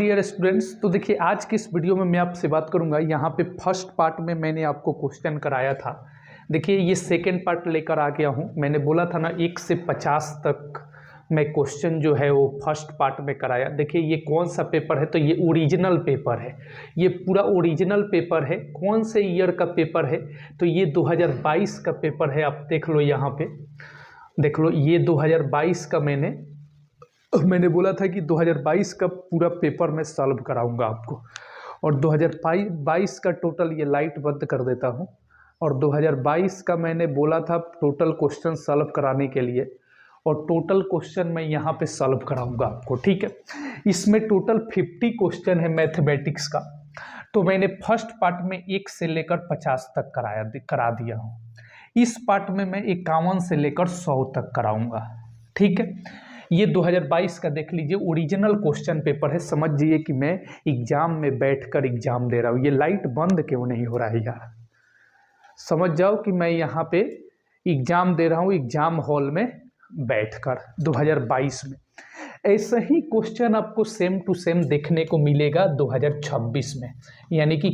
Dear students, तो देखिए आज की इस वीडियो में मैं आपसे बात करूंगा। यहाँ पे फर्स्ट पार्ट में मैंने आपको क्वेश्चन कराया था। देखिए ये सेकंड पार्ट लेकर आ गया हूँ। मैंने बोला था ना 1 से 50 तक मैं क्वेश्चन जो है वो फर्स्ट पार्ट में कराया। देखिए ये कौन सा पेपर है, तो ये ओरिजिनल पेपर है। ये पूरा ओरिजिनल पेपर है। कौन से ईयर का पेपर है, तो ये 2022 का पेपर है। आप देख लो, यहाँ पे देख लो, ये 2022 का मैंने बोला था कि 2022 का पूरा पेपर मैं सॉल्व कराऊंगा आपको। और 2022 का टोटल, ये लाइट बंद कर देता हूं। और 2022 का मैंने बोला था टोटल क्वेश्चन सॉल्व कराने के लिए, और टोटल क्वेश्चन मैं यहाँ पे सॉल्व कराऊंगा आपको, ठीक है। इसमें टोटल 50 क्वेश्चन है मैथमेटिक्स का। तो मैंने फर्स्ट पार्ट में 1 से लेकर 50 तक करा दिया हूँ। इस पार्ट में मैं 51 से लेकर 100 तक कराऊंगा, ठीक है। ये 2022 का देख लीजिए, ओरिजिनल क्वेश्चन पेपर है। समझ जाइए कि मैं एग्जाम में बैठकर एग्जाम दे रहा हूँ। ये लाइट बंद क्यों नहीं हो रहा है यार, समझ जाओ कि मैं यहाँ पे एग्जाम दे रहा हूँ एग्जाम हॉल में बैठकर 2022 में। ऐसा ही क्वेश्चन आपको सेम टू सेम देखने को मिलेगा 2026 में, यानी कि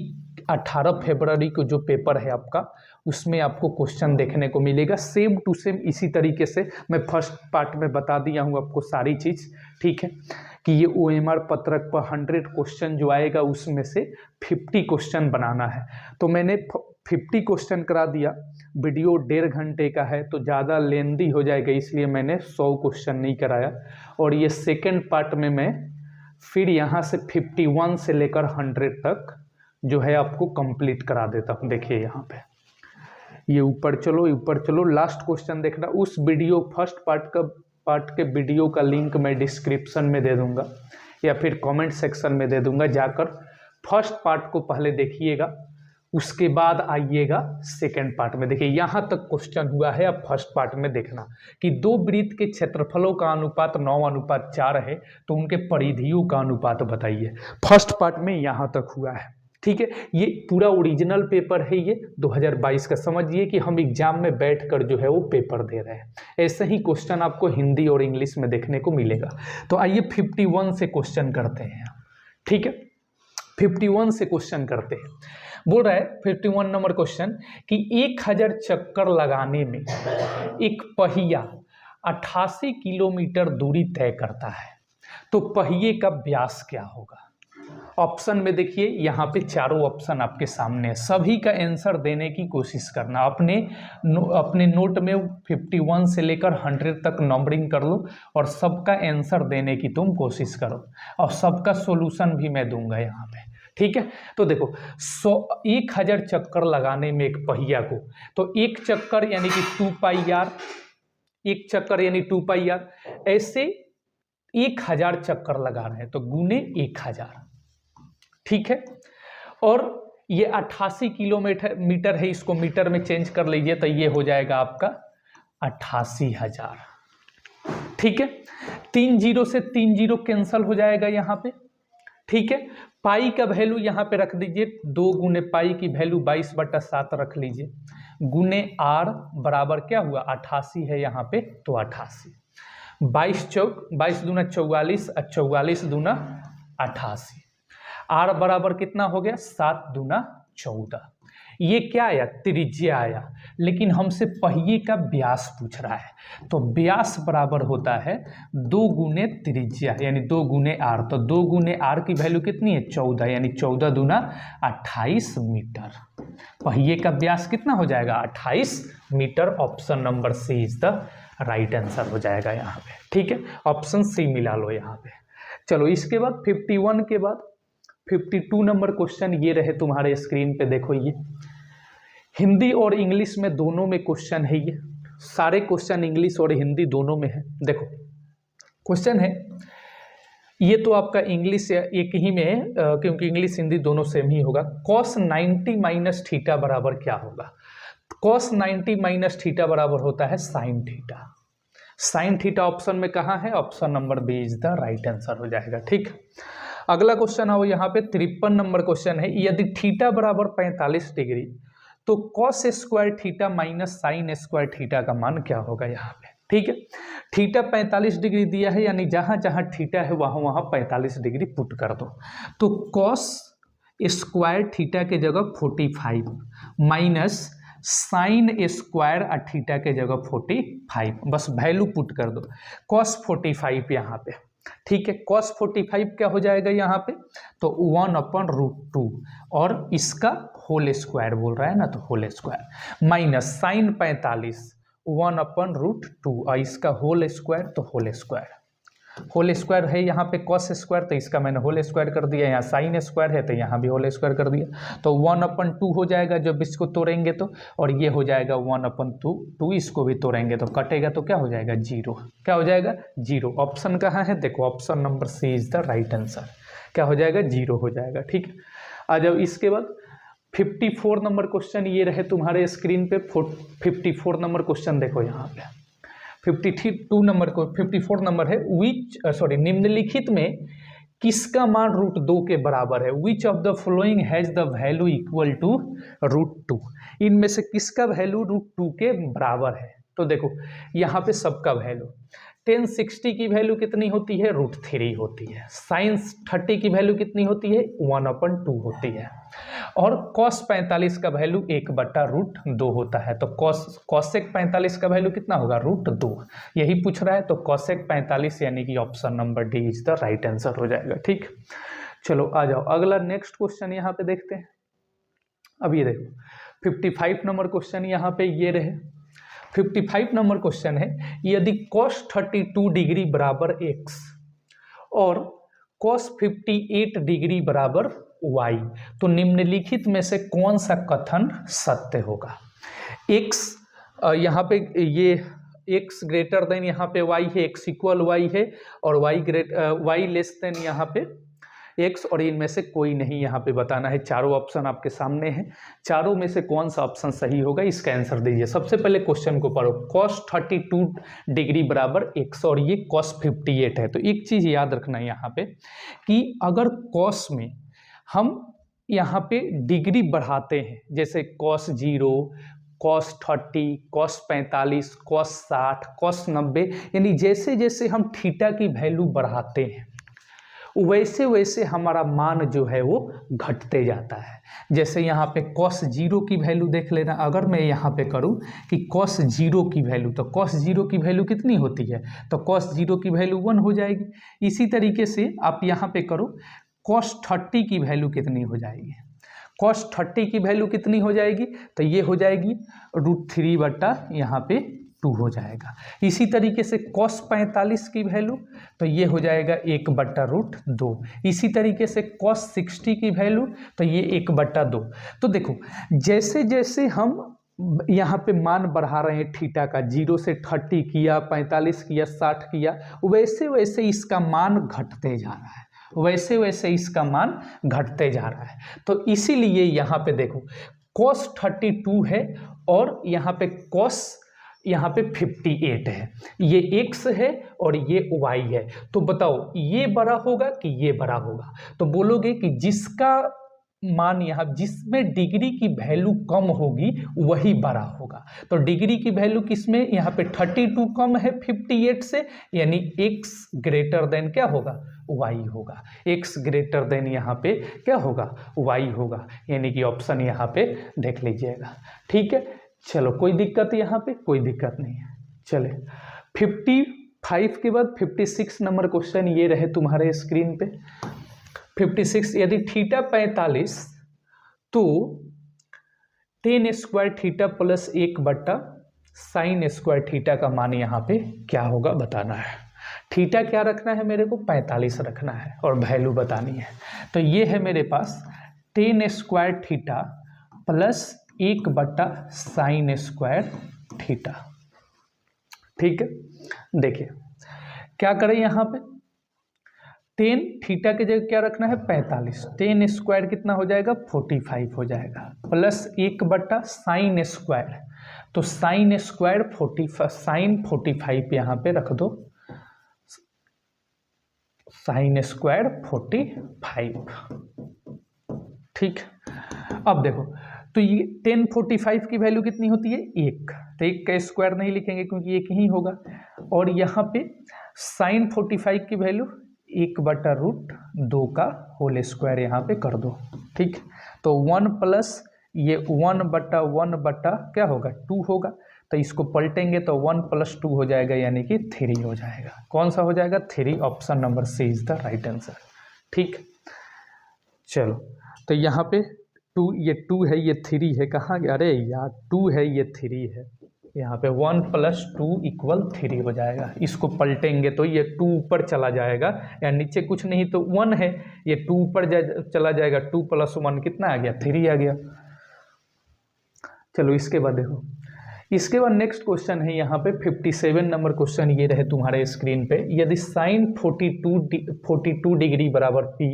18 फरवरी को जो पेपर है आपका, उसमें आपको क्वेश्चन देखने को मिलेगा सेम टू सेम इसी तरीके से। मैं फर्स्ट पार्ट में बता दिया हूँ आपको सारी चीज़, ठीक है, कि ये OMR पत्रक पर 100 क्वेश्चन जो आएगा उसमें से 50 क्वेश्चन बनाना है। तो मैंने 50 क्वेश्चन करा दिया। वीडियो 1.5 घंटे का है तो ज़्यादा लेंदी हो जाएगा, इसलिए मैंने 100 क्वेश्चन नहीं कराया। और ये सेकेंड पार्ट में मैं फिर यहाँ से 51 से लेकर 100 तक जो है आपको कंप्लीट करा देता हूँ। देखिए यहाँ पे ये ऊपर चलो, लास्ट क्वेश्चन देखना। उस वीडियो फर्स्ट पार्ट के वीडियो का लिंक मैं डिस्क्रिप्शन में दे दूंगा या फिर कमेंट सेक्शन में दे दूंगा। जाकर फर्स्ट पार्ट को पहले देखिएगा, उसके बाद आइएगा सेकेंड पार्ट में। देखिए यहाँ तक क्वेश्चन हुआ है। अब फर्स्ट पार्ट में देखना कि 2 वृत्त के क्षेत्रफलों का अनुपात 9:4 है, तो उनके परिधियों का अनुपात बताइए। फर्स्ट पार्ट में यहाँ तक हुआ है, ठीक है। ये पूरा ओरिजिनल पेपर है, ये 2022 का। समझिए कि हम एग्जाम में बैठकर जो है वो पेपर दे रहे हैं। ऐसे ही क्वेश्चन आपको हिंदी और इंग्लिश में देखने को मिलेगा। तो आइए 51 से क्वेश्चन करते हैं, ठीक है। 51 से क्वेश्चन करते हैं। बोल रहा है 51 नंबर क्वेश्चन कि 1000 चक्कर लगाने में एक पहिया 88 किलोमीटर दूरी तय करता है, तो पहिए का व्यास क्या होगा। ऑप्शन में देखिए, यहाँ पे चारों ऑप्शन आपके सामने है। सभी का आंसर देने की कोशिश करना। अपने नोट में 51 से लेकर 100 तक नंबरिंग कर लो और सबका आंसर देने की तुम कोशिश करो, और सबका सॉल्यूशन भी मैं दूंगा यहाँ पे, ठीक है। तो देखो 1000 चक्कर लगाने में एक पहिया को, तो एक चक्कर यानी कि 2πr, एक चक्कर यानी 2πr। ऐसे 1000 चक्कर लगा रहे हैं तो गुने 1000, ठीक है। और ये 88 किलोमीटर है, इसको मीटर में चेंज कर लीजिए तो ये हो जाएगा आपका 88,000, ठीक है। 3 0 से 3 0 कैंसल हो जाएगा यहाँ पे, ठीक है। पाई का वैल्यू यहाँ पे रख दीजिए, 2 गुने पाई की वैल्यू 22/7 रख लीजिए, गुने r बराबर क्या हुआ 88 है यहाँ पे, तो 88। 22 दूना 44 और 44 दूना 88। r बराबर कितना हो गया 7 दूना 14। ये क्या आया, त्रिज्या आया, लेकिन हमसे पहिए का व्यास पूछ रहा है। तो व्यास बराबर होता है 2 गुने त्रिज्या यानी 2 गुने r। तो 2 गुने r की वैल्यू कितनी है 14, यानी 14 दूना 28 मीटर। पहिए का व्यास कितना हो जाएगा 28 metre. Option number C is the right answer हो जाएगा यहाँ पे, ठीक है। ऑप्शन सी मिला लो यहाँ पे। चलो इसके बाद 51 के बाद 52 नंबर क्वेश्चन ये रहे तुम्हारे स्क्रीन पे। देखो ये हिंदी और इंग्लिश में दोनों में क्वेश्चन है। ये सारे क्वेश्चन इंग्लिश और हिंदी दोनों में है। देखो क्वेश्चन है ये, तो आपका इंग्लिश एक ही में है क्योंकि इंग्लिश हिंदी दोनों सेम ही होगा। cos 90 माइनस थीटा बराबर क्या होगा। cos 90 माइनस थीटा बराबर होता है sin theta. sin theta option में कहाँ है, option number B is the right answer हो जाएगा, ठीक। अगला क्वेश्चन आओ यहाँ पे 53 नंबर क्वेश्चन है। यदि थीटा बराबर 45 डिग्री तो cos square theta minus sine square theta का मान क्या होगा। यहाँ पे ठीक है। थीटा 45 डिग्री दिया है, यानी जहां जहां थीटा है वहां वहां 45 डिग्री पुट कर दो। तो कॉस स्क्वायर थीटा के जगह 45 माइनस साइन स्क्वायर थीटा के जगह 45, बस वैल्यू पुट कर दो। कॉस 45 यहाँ पे, ठीक है। कॉस 45 क्या हो जाएगा यहाँ पे, तो 1/√2 और इसका होल स्क्वायर बोल रहा है ना, तो होल स्क्वायर माइनस साइन 45 1/√2 और इसका होल स्क्वायर, तो होल स्क्वायर। होल स्क्वायर है यहाँ पे कॉस स्क्वायर, तो इसका मैंने होल स्क्वायर कर दिया। यहाँ साइन स्क्वायर है तो यहाँ भी होल स्क्वायर कर दिया। तो 1/2 हो जाएगा जब इसको तोड़ेंगे तो, और ये हो जाएगा 1/2, इसको भी तोड़ेंगे तो कटेगा, तो क्या हो जाएगा 0। क्या हो जाएगा 0। ऑप्शन कहाँ है, देखो option number C is the right answer. क्या हो जाएगा 0 हो जाएगा, ठीक है। आ जाओ इसके बाद 54 नंबर क्वेश्चन ये रहे तुम्हारे स्क्रीन पे। 54 नंबर क्वेश्चन देखो यहाँ पे। 52 नंबर को 54 नंबर है, निम्नलिखित में किसका मान √2 के बराबर है। Which of the following has the value equal to √2। इनमें से किसका वैल्यू √2 के बराबर है। तो देखो यहाँ पे सबका वैल्यू, tan 60 की वैल्यू कितनी होती है, √3 होती है। sin 30 की वैल्यू कितनी होती है, 1/2 होती है। और cos 45 का वैल्यू 1/√2 होता है। तो cosec 45 का वैल्यू कितना होगा, √2। यही पूछ रहा है, तो cosec 45 यानी कि option number D is the right answer हो जाएगा, ठीक। चलो आ जाओ अगला नेक्स्ट क्वेश्चन यहाँ पे देखते हैं। अब ये देखो 55 नंबर क्वेश्चन यहाँ पे ये रहे। 55 नंबर क्वेश्चन है, यदि cos 32 डिग्री बराबर x और cos 58 डिग्री बराबर y, तो निम्नलिखित में से कौन सा कथन सत्य होगा। x यहाँ पे ये x ग्रेटर देन यहाँ पे y है, x इक्वल y है, और y लेस देन यहाँ पे x, और इनमें से कोई नहीं यहाँ पे बताना है। चारों ऑप्शन आपके सामने हैं, चारों में से कौन सा ऑप्शन सही होगा इसका आंसर दीजिए। सबसे पहले क्वेश्चन को पढ़ो। cos 32 डिग्री बराबर x और ये cos 58 है। तो एक चीज याद रखना है यहाँ पे कि अगर cos में हम यहाँ पे डिग्री बढ़ाते हैं, जैसे cos 0, cos 30, cos 45, cos 60, cos 90, यानी जैसे जैसे हम थीटा की वैल्यू बढ़ाते हैं वैसे वैसे हमारा मान जो है वो घटते जाता है। जैसे यहाँ पे cos 0 की वैल्यू देख लेना। अगर मैं यहाँ पे करूँ कि cos 0 की वैल्यू, तो cos 0 की वैल्यू कितनी होती है, तो cos 0 की वैल्यू 1 हो जाएगी। इसी तरीके से आप यहाँ पे करो cos 30 की वैल्यू कितनी हो जाएगी, cos 30 की वैल्यू कितनी हो जाएगी, तो ये हो जाएगी √3 बटा यहाँ पे 2 हो जाएगा। इसी तरीके से cos 45 की वैल्यू, तो ये हो जाएगा 1/√2। इसी तरीके से cos 60 की वैल्यू, तो ये 1/2। तो देखो जैसे जैसे हम यहाँ पे मान बढ़ा रहे हैं थीटा का, 0 से 30 किया, 45 किया, 60 किया, वैसे वैसे इसका मान घटते जा रहा है, वैसे वैसे इसका मान घटते जा रहा है। तो इसीलिए यहाँ पे देखो cos 32 है और यहाँ पे cos यहाँ पे 58 है, ये x है और ये y है। तो बताओ ये बड़ा होगा कि ये बड़ा होगा। तो बोलोगे कि जिसका मान यहाँ, जिसमें डिग्री की वैल्यू कम होगी वही बड़ा होगा। तो डिग्री की वैल्यू किसमें, यहाँ पे 32 कम है 58 से, यानी x ग्रेटर देन क्या होगा, y होगा। x ग्रेटर देन यहाँ पे क्या होगा, y होगा। यानी कि ऑप्शन यहाँ पे देख लीजिएगा, ठीक है। चलो कोई दिक्कत यहाँ पे, कोई दिक्कत नहीं है। चले 55 के बाद 56 नंबर क्वेश्चन ये रहे तुम्हारे स्क्रीन पे। 56, यदि थीटा 45 तो tan square theta plus 1/sin square theta का मान यहाँ पे क्या होगा बताना है। थीटा क्या रखना है मेरे को, 45 रखना है और वैल्यू बतानी है। तो ये है मेरे पास tan square theta plus 1/sin square theta, ठीक है। देखिए क्या करें यहाँ पे, tan थीटा के जगह क्या रखना है 45, tan स्क्वायर कितना हो जाएगा 45 हो जाएगा, प्लस 1/sin स्क्वायर, तो sin स्क्वायर 45, sin 45 यहाँ पे रख दो, sin स्क्वायर 45, ठीक। अब देखो तो ये tan 45 की वैल्यू कितनी होती है 1, तो 1 का स्क्वायर नहीं लिखेंगे क्योंकि 1 ही होगा, और यहाँ पे साइन 45 की वैल्यू 1/√2 का होल स्क्वायर यहाँ पे कर दो। ठीक, तो 1 प्लस ये 1/1 क्या होगा 2 होगा, तो इसको पलटेंगे तो 1 + 2 हो जाएगा, यानी कि 3 हो जाएगा। कौन सा हो जाएगा 3, option number C is the right answer. ठीक, चलो तो यहाँ पे 2 ये 2 है, ये 3 है, कहाँ गया, अरे यार 2 है ये 3 है, यहाँ पे 1 + 2 = 3 हो जाएगा। इसको पलटेंगे तो ये 2 ऊपर चला जाएगा, या नीचे कुछ नहीं तो 1 है, ये 2 ऊपर चला जाएगा, 2 + 1 कितना आ गया 3 आ गया। चलो इसके बाद देखो, इसके बाद नेक्स्ट क्वेश्चन है यहाँ पे 57 नंबर क्वेश्चन ये रहे तुम्हारे स्क्रीन पे। यदि साइन 42 डिग्री बराबर पी,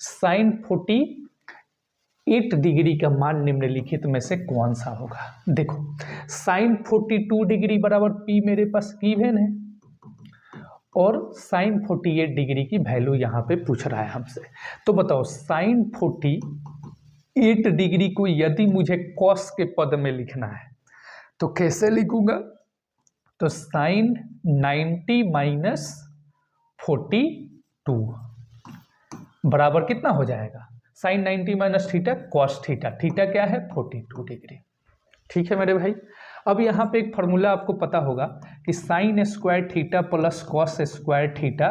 साइन 48 डिग्री का मान निम्नलिखित में से कौन सा होगा। देखो साइन 42 डिग्री बराबर पी मेरे पास गिवन है, और साइन 48 डिग्री की वैल्यू यहाँ पे पूछ रहा है हमसे। तो बताओ साइन 48 डिग्री को यदि मुझे कॉस के पद में लिखना है तो कैसे लिखूंगा, तो साइन 90 - 42 बराबर कितना हो जाएगा, sine 90 - theta cos theta, theta क्या है 42 डिग्री। ठीक है मेरे भाई, अब यहाँ पे एक फार्मूला आपको पता होगा कि sine square theta plus cos square theta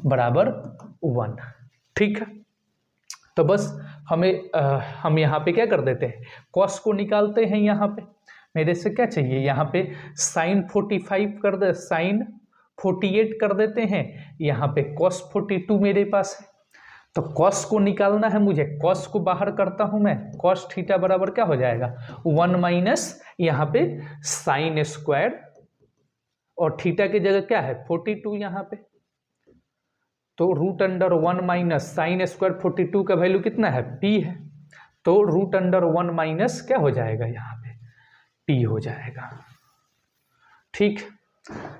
बराबर 1। ठीक है, तो बस हम यहाँ पे क्या कर देते हैं, कॉस को निकालते हैं। यहाँ पे मेरे से क्या चाहिए, यहाँ पे साइन 45 कर दे, साइन 48 कर देते हैं, यहाँ पे कॉस 42 मेरे पास है, तो कॉस को निकालना है मुझे, कॉस को बाहर करता हूं मैं, कॉस थीटा बराबर क्या हो जाएगा 1 माइनस यहाँ पे साइन स्क्वायर, और थीटा की जगह क्या है 42 यहाँ पे, तो √1 माइनस साइन स्क्वायर 42 का वैल्यू कितना है p है, तो √1 माइनस क्या हो जाएगा यहाँ पे p हो जाएगा। ठीक,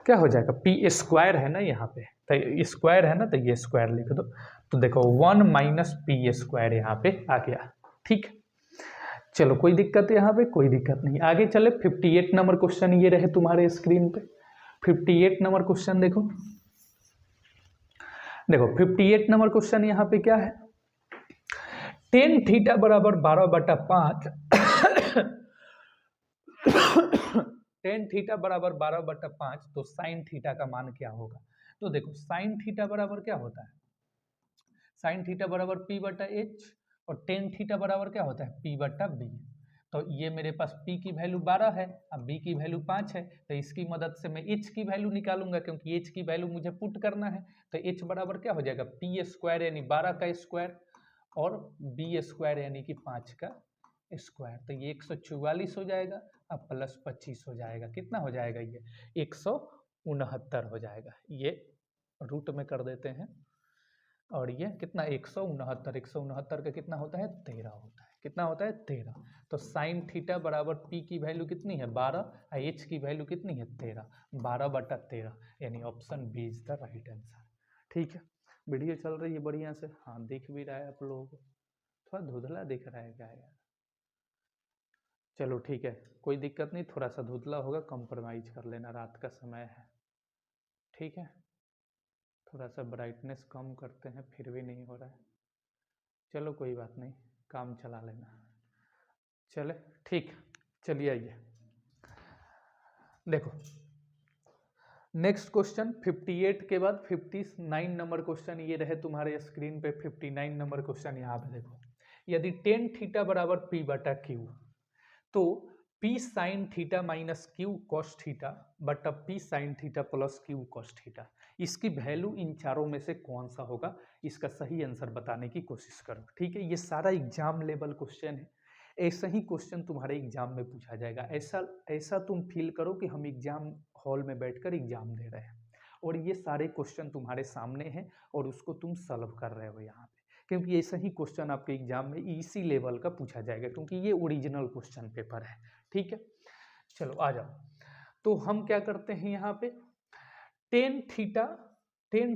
क्या हो जाएगा p स्क्वायर है ना यहाँ पे, तो स्क्वायर है ना, तो ये स्क्वायर लिख दो, तो देखो 1 माइनस p स्क्वायर यहाँ पे आ गया। ठीक, चलो कोई दिक्कत है यहाँ पे, कोई दिक्कत नहीं, आगे चले। 58 नंबर क्वेश्चन ये रहे तुम्हारे स्क्रीन पे। 58 नंबर क्वेश्चन देखो, देखो 58 नंबर क्वेश्चन यहाँ पे क्या है, tan थीटा बराबर 12/5 tan थीटा बराबर 12/5, तो साइन थीटा का मान क्या होगा। तो देखो साइन थीटा बराबर क्या होता है, साइन थीटा बराबर p/h, और tan थीटा बराबर क्या होता है p/b। तो ये मेरे पास p की वैल्यू 12 है, अब b की वैल्यू 5 है, तो इसकी मदद से मैं h की वैल्यू निकालूंगा, क्योंकि h की वैल्यू मुझे पुट करना है। तो h बराबर क्या हो जाएगा p स्क्वायर यानी 12 का स्क्वायर, और b स्क्वायर यानी कि 5 का स्क्वायर, तो ये 144 हो जाएगा, अब प्लस 25 हो जाएगा, कितना हो जाएगा ये 169 हो जाएगा। ये रूट में कर देते हैं, और ये कितना 169 का कितना होता है 13 होता है, कितना होता है 13। तो साइन थीटा बराबर p की वैल्यू कितनी है 12, और h की वैल्यू कितनी है 13, 12/13, यानी option B is the right answer. ठीक है, वीडियो चल रही है बढ़िया से, हाँ दिख भी रहा है आप लोगों को, थोड़ा धुंधला दिख रहा है क्या यार, चलो ठीक है कोई दिक्कत नहीं, थोड़ा सा धुंधला होगा, कंप्रोमाइज कर लेना, रात का समय है। ठीक है, थोड़ा सा ब्राइटनेस कम करते हैं, फिर भी नहीं हो रहा है, चलो कोई बात नहीं, काम चला लेना। चले ठीक, चलिए आइए देखो नेक्स्ट क्वेश्चन 58 के बाद 59 नंबर क्वेश्चन ये रहे तुम्हारे स्क्रीन पे। 59 नंबर क्वेश्चन यहाँ पे देखो, यदि tan थीटा बराबर p/q, तो p sine theta minus q cos theta बटा p sine theta plus q cos theta, इसकी वैल्यू इन चारों में से कौन सा होगा, इसका सही आंसर बताने की कोशिश करो। ठीक है, ये सारा एग्जाम लेवल क्वेश्चन है, ऐसा ही क्वेश्चन तुम्हारे एग्जाम में पूछा जाएगा। ऐसा तुम फील करो कि हम एग्जाम हॉल में बैठकर एग्जाम दे रहे हैं, और ये सारे क्वेश्चन तुम्हारे सामने हैं, और उसको तुम सॉल्व कर रहे हो यहाँ पे, क्योंकि ऐसा ही क्वेश्चन आपके एग्जाम में इसी लेवल का पूछा जाएगा, क्योंकि ये ओरिजिनल क्वेश्चन पेपर है। ठीक है, चलो आ जाओ, तो हम क्या करते हैं यहाँ पे tan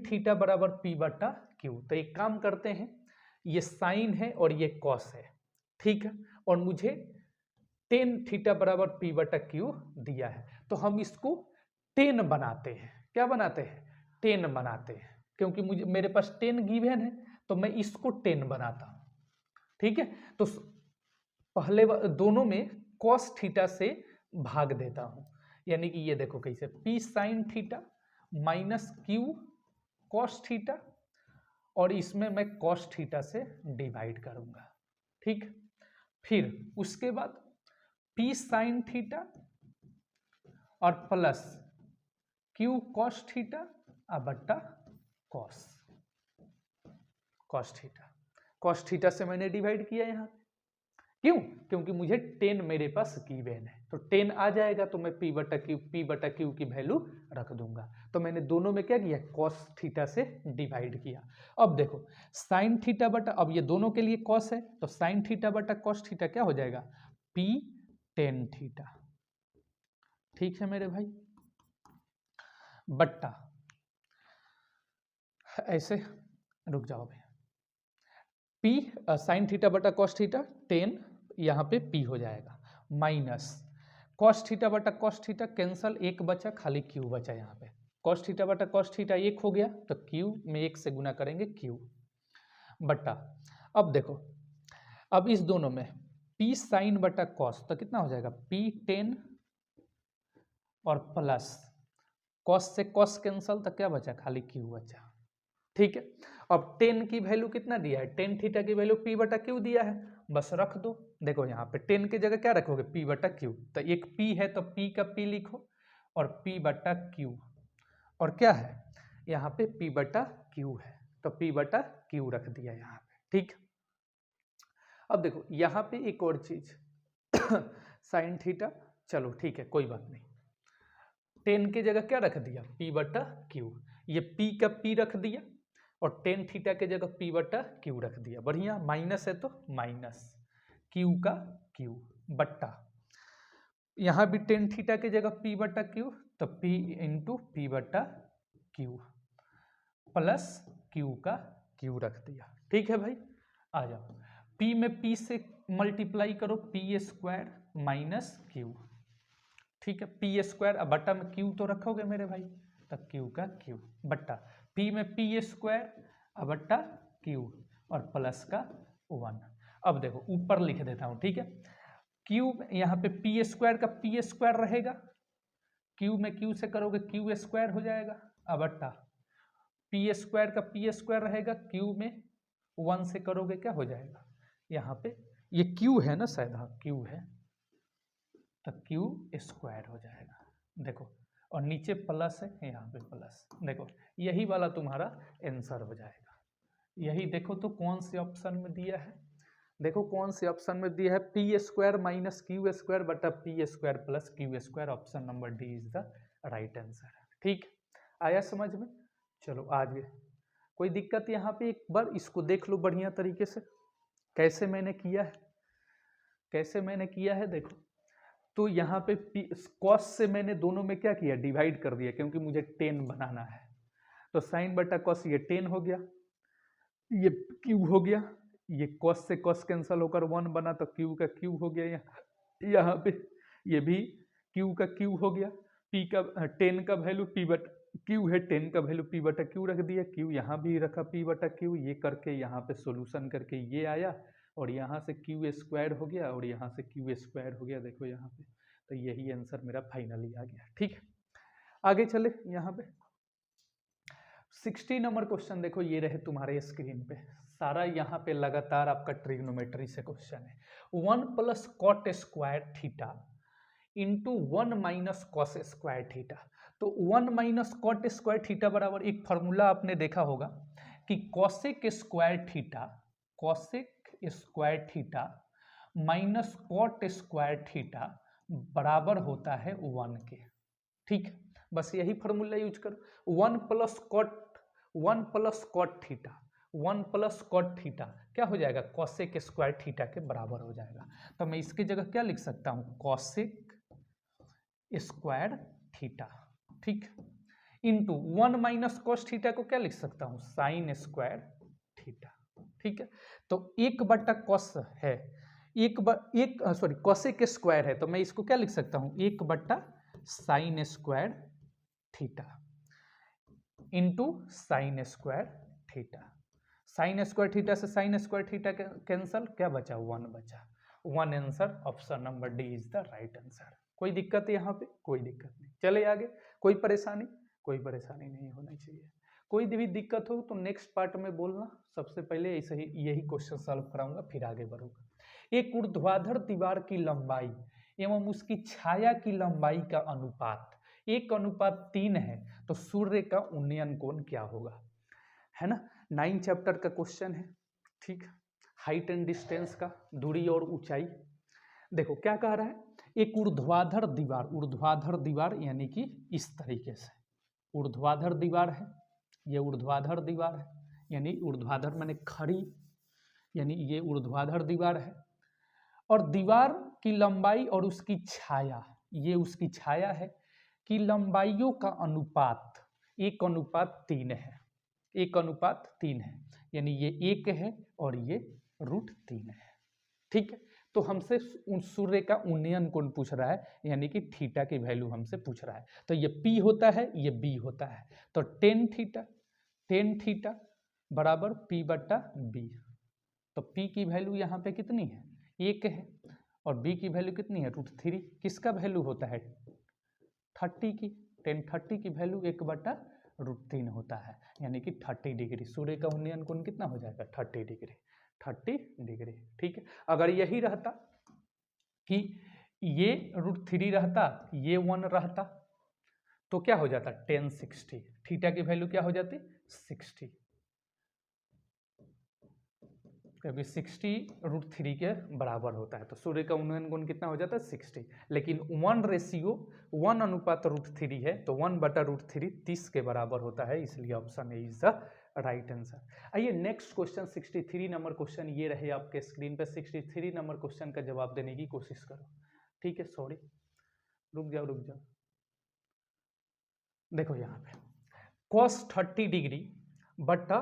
थीटा बराबर p/q, तो एक काम करते हैं, ये साइन है और ये कॉस है, ठीक है, और मुझे tan थीटा बराबर p/q दिया है, तो हम इसको टेन बनाते हैं। क्या बनाते हैं? टेन बनाते हैं, क्योंकि मुझे मेरे पास 10 गिवन है तो मैं इसको 10 बनाता हूं। ठीक है, तो पहले दोनों में cos थीटा से भाग देता हूं, यानी कि ये देखो कैसे, p sine theta minus Q cos theta, और इसमें मैं cos थीटा से डिवाइड करूंगा। ठीक, फिर उसके बाद p साइन थीटा और प्लस क्यू कॉस थीटा बट्टा कॉस थीटा। कॉस थीटा से मैंने डिवाइड किया यहाँ। क्यों? क्योंकि मुझे 10 मेरे पास गिवन है, तो 10 आ जाएगा तो मैं p बटा क्यू की वैल्यू रख दूंगा। तो मैंने दोनों में क्या किया? कॉस थीटा से डिवाइड किया। अब देखो साइन थीटा बटा, अब ये दोनों के लिए कॉस है तो साइन थीटा बटा कॉस थीटा क्या हो जाएगा? p tan theta. ठीक है मेरे भाई, बट्टा ऐसे, रुक जाओ भाई, p साइन थीटा बटा कॉस थीटा 10, यहाँ पे p हो जाएगा, माइनस कॉस थीटा बटा कॉस थीटा कैंसल, एक बचा, खाली क्यू बचा। यहाँ पे कॉस थीटा बटा कॉस थीटा एक हो गया तो क्यू में एक से गुना करेंगे क्यू, बटा अब देखो, अब इस दोनों में p साइन बटा कॉस तो कितना हो जाएगा? p 10 और प्लस कॉस से कॉस कैंसल तो क्या बचा? खाली क्यू बचा। ठीक है, अब 10 की वैल्यू कितना दिया है? 10 थीटा की वैल्यू p बटा क्यू दिया है, बस रख दो। देखो यहाँ पे 10 की जगह क्या रखोगे? p बटा क्यू, तो एक p है तो p का p लिखो और p बटा क्यू, और क्या है यहाँ पे? p बटा क्यू है तो p बटा क्यू रख दिया यहाँ पे। ठीक, अब देखो यहाँ पे एक और चीज साइन थीटा, चलो ठीक है कोई बात नहीं, 10 की जगह क्या रख दिया? p बटा क्यू, ये p का p रख दिया और 10 थीटा की जगह p बटा क्यू रख दिया। बढ़िया, माइनस है तो माइनस क्यू का क्यू, बट्टा यहाँ भी 10 थीटा की जगह p बटा क्यू तो p इंटू पी बटा क्यू, प्लस क्यू का क्यू रख दिया। ठीक है भाई, आ जाओ, p में p से मल्टीप्लाई करो, p स्क्वायर माइनस क्यू। ठीक है, पी स्क्वायर, अब बट्टा में क्यू तो रखोगे मेरे भाई, तब क्यू का क्यू, बट्टा पी में पी स्क्वायर अब बट्टा क्यू और प्लस का 1। अब देखो ऊपर लिख देता हूं। ठीक है, क्यू यहाँ पे पी स्क्वायर का पी स्क्वायर रहेगा, क्यू में क्यू से करोगे क्यू स्क्वायर हो जाएगा, अब बट्टा पी स्क्वायर का पी स्क्वायर रहेगा, क्यू में 1 से करोगे क्या हो जाएगा? यहाँ पे ये क्यू है ना शायद, हाँ क्यू है तो क्यू स्क्वायर हो जाएगा। देखो, और नीचे प्लस है, यहाँ पे प्लस, देखो यही वाला तुम्हारा आंसर हो जाएगा। यही देखो तो कौन से ऑप्शन में दिया है? देखो कौन से ऑप्शन में दिया है? P square minus Q square बटा P square plus Q square, option number D is the right answer. ठीक, आया समझ में? चलो आगे, कोई दिक्कत यहाँ पे? एक बार इसको देख लो बढ़िया तरीके से, कैसे मैंने किया है, कैसे मैंने किया है। देखो तो यहाँ पे कॉस से मैंने दोनों में क्या किया? डिवाइड कर दिया, क्योंकि मुझे 10 बनाना है। तो साइन बटा कॉस ये 10 हो गया, ये क्यू हो गया, ये कॉस से कॉस कैंसल होकर 1 बना तो क्यू का क्यू हो गया। यहाँ पे ये भी क्यू का क्यू हो गया, पी का 10 का वैल्यू पी बटा क्यू है, 10 का वैल्यू पी बटा क्यू रख दिया, क्यू यहाँ भी रखा पी बटा क्यू, ये करके यहाँ पे सोल्यूशन करके ये आया, और यहाँ से क्यू स्क्वायर हो गया और यहाँ से क्यू स्क्वायर हो गया। देखो यहाँ पे, तो यही आंसर मेरा फाइनली आ गया। ठीक है, आगे चले। यहाँ पे 60 नंबर क्वेश्चन देखो, ये रहे तुम्हारे स्क्रीन पे, सारा यहाँ पे लगातार आपका ट्रिग्नोमेट्री से क्वेश्चन है। 1 plus cot square theta into 1 minus cos square theta. तो 1 माइनस कॉट स्क्वायर थीटा बराबर, एक फॉर्मूला आपने देखा होगा कि cosec square theta, cosec square theta minus cot square theta बराबर होता है 1 के। ठीक, बस यही फॉर्मूला यूज करो। 1 plus cot theta, 1 plus cot theta क्या हो जाएगा? कॉसेक स्क्वायर थीटा के बराबर हो जाएगा। तो मैं इसकी जगह क्या लिख सकता हूँ? Cosec square theta. ठीक, इंटू 1 माइनस कॉस थीटा को क्या लिख सकता हूँ? Sine square theta. ठीक है, तो एक बटा कॉस है, सॉरी कॉसेक स्क्वायर है, तो मैं इसको क्या लिख सकता हूँ? एक बटा sine square theta into sine square theta. Sine square theta से साइन स्क्वायर थीटा कैंसल, क्या बचा 1 बचा। 1 answer, option number D is the right answer. कोई दिक्कत है यहाँ पे? कोई दिक्कत नहीं, चले आगे। कोई परेशानी? कोई परेशानी नहीं होनी चाहिए। कोई भी दिक्कत हो तो नेक्स्ट पार्ट में बोलना। सबसे पहले ऐसे ही यही क्वेश्चन सॉल्व कराऊंगा, फिर आगे बढ़ूंगा। एक ऊर्ध्वाधर दीवार की लंबाई एवं उसकी छाया की लंबाई का अनुपात 1:3 है, तो सूर्य का उन्नयन कोण क्या होगा, है ना। 9 चैप्टर का क्वेश्चन है, ठीक। हाइट एंड डिस्टेंस का, दूरी और ऊंचाई। देखो क्या कह रहा है, एक ऊर्ध्वाधर दीवार यानी कि इस तरीके से ऊर्ध्वाधर दीवार है, ये ऊर्ध्वाधर दीवार है, यानी ऊर्ध्वाधर माने खड़ी, यानी ये ऊर्ध्वाधर दीवार है। और दीवार की लंबाई और उसकी छाया, ये उसकी छाया है, कि लंबाइयों का अनुपात 1:3 है। 1:3 है, यानी ये 1 है और ये √3 है, ठीक है। तो हमसे सूर्य का उन्नयन कोण पूछ रहा है, यानी कि थीटा की वैल्यू हमसे पूछ रहा है। तो ये P होता है, ये B होता है, तो टेन थीटा बराबर P/B। तो P की वैल्यू यहाँ पे कितनी है, 1 है, और B की वैल्यू कितनी है, √3। किसका वैल्यू होता है, 30 की। tan 30 की वैल्यू 1/√3 होता है, यानी कि 30 डिग्री। सूर्य का उन्नयन कोण कितना हो जाएगा, 30 डिग्री। 30 डिग्री, ठीक है। अगर यही रहता कि ये √3 रहता, ये 1 रहता, तो क्या हो जाता, tan 60। थीटा की वैल्यू क्या हो जाती, 60, क्योंकि 60 √3 के बराबर होता है। तो सूर्य का उन्नयन कोण कितना हो जाता है, 60। लेकिन 1:1 है, तो 1/√3 30 के बराबर होता है, इसलिए option A is the right answer. आइए नेक्स्ट क्वेश्चन, 63 नंबर क्वेश्चन ये रहे आपके स्क्रीन पे। 63 नंबर क्वेश्चन का जवाब देने की कोशिश करो, ठीक है। सॉरी, रुक जाओ। देखो यहाँ पे cos 30 डिग्री बटा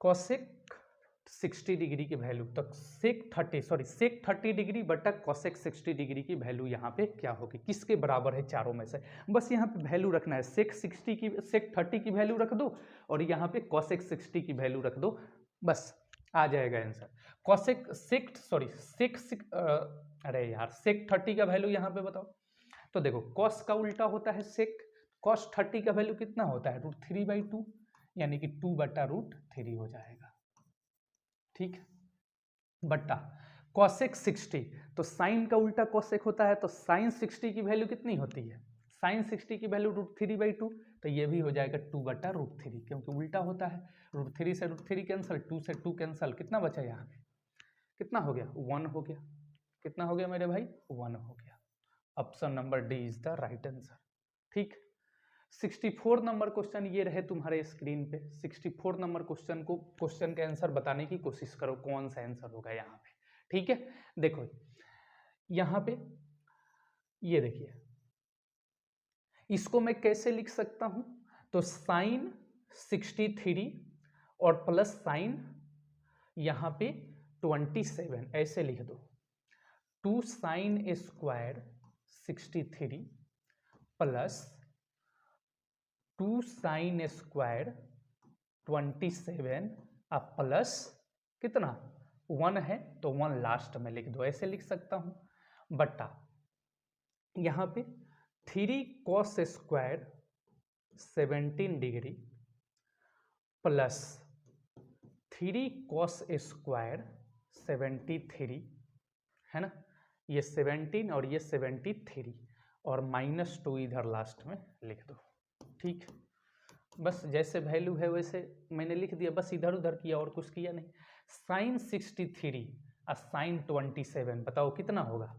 cosec 60 डिग्री की वैल्यू, तो sec 30 डिग्री बटा cosec 60 डिग्री की वैल्यू यहाँ पे क्या होगी, किसके बराबर है चारों में से। बस यहाँ पे वैल्यू रखना है, sec 30 की वैल्यू रख दो और यहाँ पे cosec 60 की वैल्यू रख दो, बस आ जाएगा आंसर। sec 30 का वैल्यू यहाँ पे बताओ। तो देखो cos का उल्टा होता है sec, cos 30 का वैल्यू कितना होता है, √3/2, यानी कि 2/√3 हो जाएगा, ठीक। बट्टा cosec 60, तो साइन का उल्टा cosec होता है, तो sin 60 की वैल्यू कितनी होती है, sin 60 की वैल्यू √3/2, तो ये भी हो जाएगा 2/√3, क्योंकि उल्टा होता है। √3 से √3 कैंसल, 2 से 2 कैंसल, कितना बचा यहाँ पे, कितना हो गया, 1 हो गया। कितना हो गया मेरे भाई, 1 हो गया। Option number D is the right answer, ठीक। 64 नंबर क्वेश्चन ये रहे तुम्हारे स्क्रीन पे। 64 नंबर क्वेश्चन का आंसर बताने की कोशिश करो, कौन सा आंसर होगा यहाँ पे, ठीक है। देखो यहाँ पे ये देखिए, इसको मैं कैसे लिख सकता हूं, तो साइन 63 और प्लस साइन यहाँ पे 27 ऐसे लिख दो। 2 sine square 63 plus 2 sine square 27 अब प्लस कितना 1 है, तो 1 लास्ट में लिख दो, ऐसे लिख सकता हूं। बट्टा यहाँ पे 3 cos square 17 degree plus 3 cos square 73, है ना, ये 17 और ये 73, और -2 इधर लास्ट में लिख दो, ठीक। बस जैसे वैल्यू है वैसे मैंने लिख दिया, बस इधर उधर किया और कुछ किया नहीं। साइन 63 और साइन 27 बताओ कितना होगा,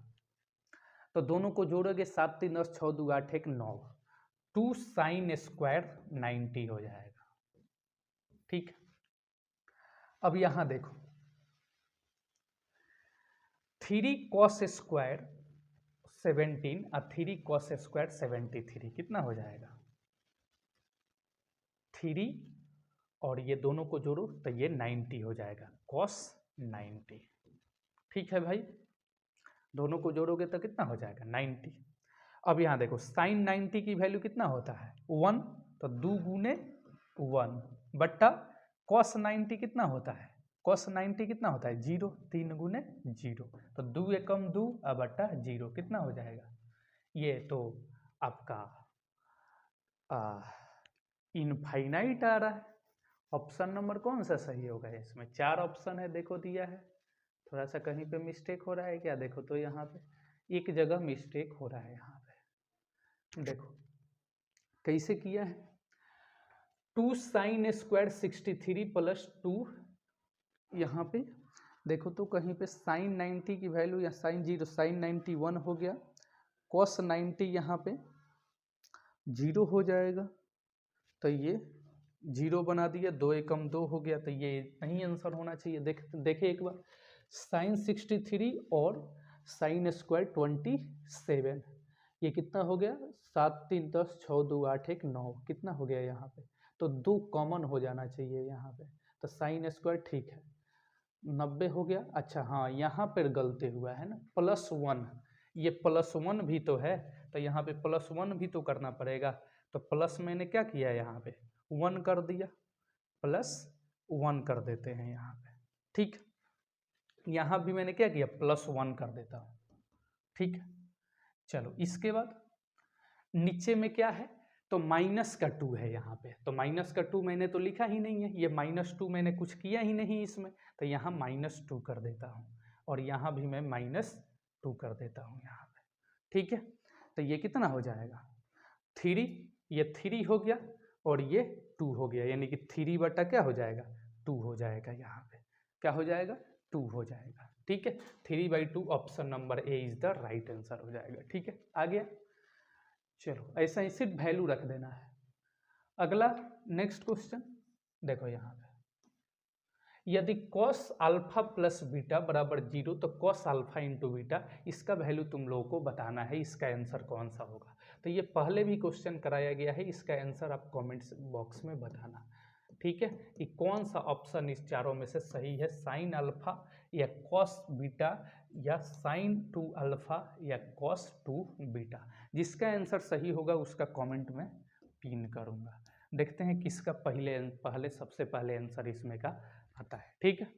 तो दोनों को जोड़ोगे 7 3 10 6 2 8 1 9, 2 साइन स्क्वायर 90 हो जाएगा, ठीक। अब यहां देखो 3 cos स्क्वायर 17 और 3 cos स्क्वायर 73 कितना हो जाएगा, 3 और ये दोनों को जोड़ो तो ये 90 हो जाएगा, cos 90, ठीक है भाई। दोनों को जोड़ोगे तो कितना हो जाएगा 90। अब यहाँ देखो साइन 90 की वैल्यू कितना होता है 1, तो 2 गुने 1 बट्टा कॉस 90 कितना होता है, कॉस 90 कितना होता है 0, 3 गुने 0, तो 2 एकम 2 बट्टा 0 कितना हो जाएगा। ये तो आपका इनफाइनाइट आ रहा है। ऑप्शन नंबर कौन सा सही होगा इसमें, 4 ऑप्शन है देखो दिया है, थोड़ा सा कहीं पे मिस्टेक हो रहा है क्या, देखो तो यहाँ पे एक जगह मिस्टेक हो रहा है, यहाँ पे देखो कैसे किया है, 2 साइन स्क्वायर 63 प्लस 2, यहाँ पे देखो तो कहीं पे साइन 90 की वैल्यू या साइन 0, साइन 91 हो गया, कॉस 90 यहाँ पे 0 हो जाएगा, तो ये 0 बना दिया, 2 एकम 2 हो गया, तो ये नहीं आंसर होना चाहिए। देखे एक बार साइन 63 और साइन स्क्वायर 27, ये कितना हो गया 7 3 10 6 2 8 1 9 कितना हो गया यहाँ पे, तो 2 कॉमन हो जाना चाहिए यहाँ पे, तो साइन स्क्वायर ठीक है 90 हो गया। अच्छा हाँ यहाँ पर गलती हुआ है ना, +1, ये +1 भी तो है, तो यहाँ पे +1 भी तो करना पड़ेगा, तो प्लस मैंने क्या किया यहाँ पे 1 कर दिया, +1 कर देते हैं यहाँ पे, ठीक। यहाँ भी मैंने क्या किया +1 कर देता हूँ, ठीक। चलो इसके बाद नीचे में क्या है, तो -2 है यहाँ पे, तो -2 मैंने तो लिखा ही नहीं है, ये -2 मैंने कुछ किया ही नहीं इसमें, तो यहाँ -2 कर देता हूँ, और यहाँ भी मैं -2 कर देता हूँ यहाँ पे, ठीक है। तो ये कितना हो जाएगा 3, ये 3 हो गया और ये 2 हो गया, यानी कि 3 बटा क्या हो जाएगा 2 हो जाएगा, यहाँ पे क्या हो जाएगा 2 हो जाएगा, ठीक है। 3/2 option number A is the right answer हो जाएगा, ठीक है। आ गया, चलो ऐसा ही सिर्फ वैल्यू रख देना है। अगला नेक्स्ट क्वेश्चन देखो यहाँ पे, यदि cos अल्फा प्लस बीटा बराबर 0, तो cos अल्फा इंटू बीटा, इसका वैल्यू तुम लोगों को बताना है, इसका आंसर कौन सा होगा। तो ये पहले भी क्वेश्चन कराया गया है, इसका आंसर आप कमेंट्स बॉक्स में बताना, ठीक है, कि कौन सा ऑप्शन इस चारों में से सही है, साइन अल्फा या cos बीटा या साइन 2 अल्फा या cos 2 बीटा। जिसका आंसर सही होगा उसका कमेंट में पिन करूँगा। देखते हैं किसका पहले सबसे पहले आंसर इसमें का आता है, ठीक है।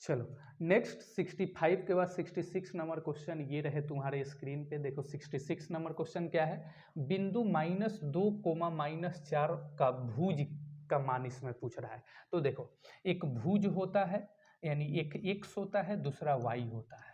चलो नेक्स्ट 65 के बाद 66 नंबर क्वेश्चन ये रहे तुम्हारे स्क्रीन पे, देखो 66 नंबर क्वेश्चन क्या है, बिंदु -2, -4 का भुज का मान इसमें पूछ रहा है। तो देखो एक भुज होता है, यानी एक x होता है, दूसरा y होता है,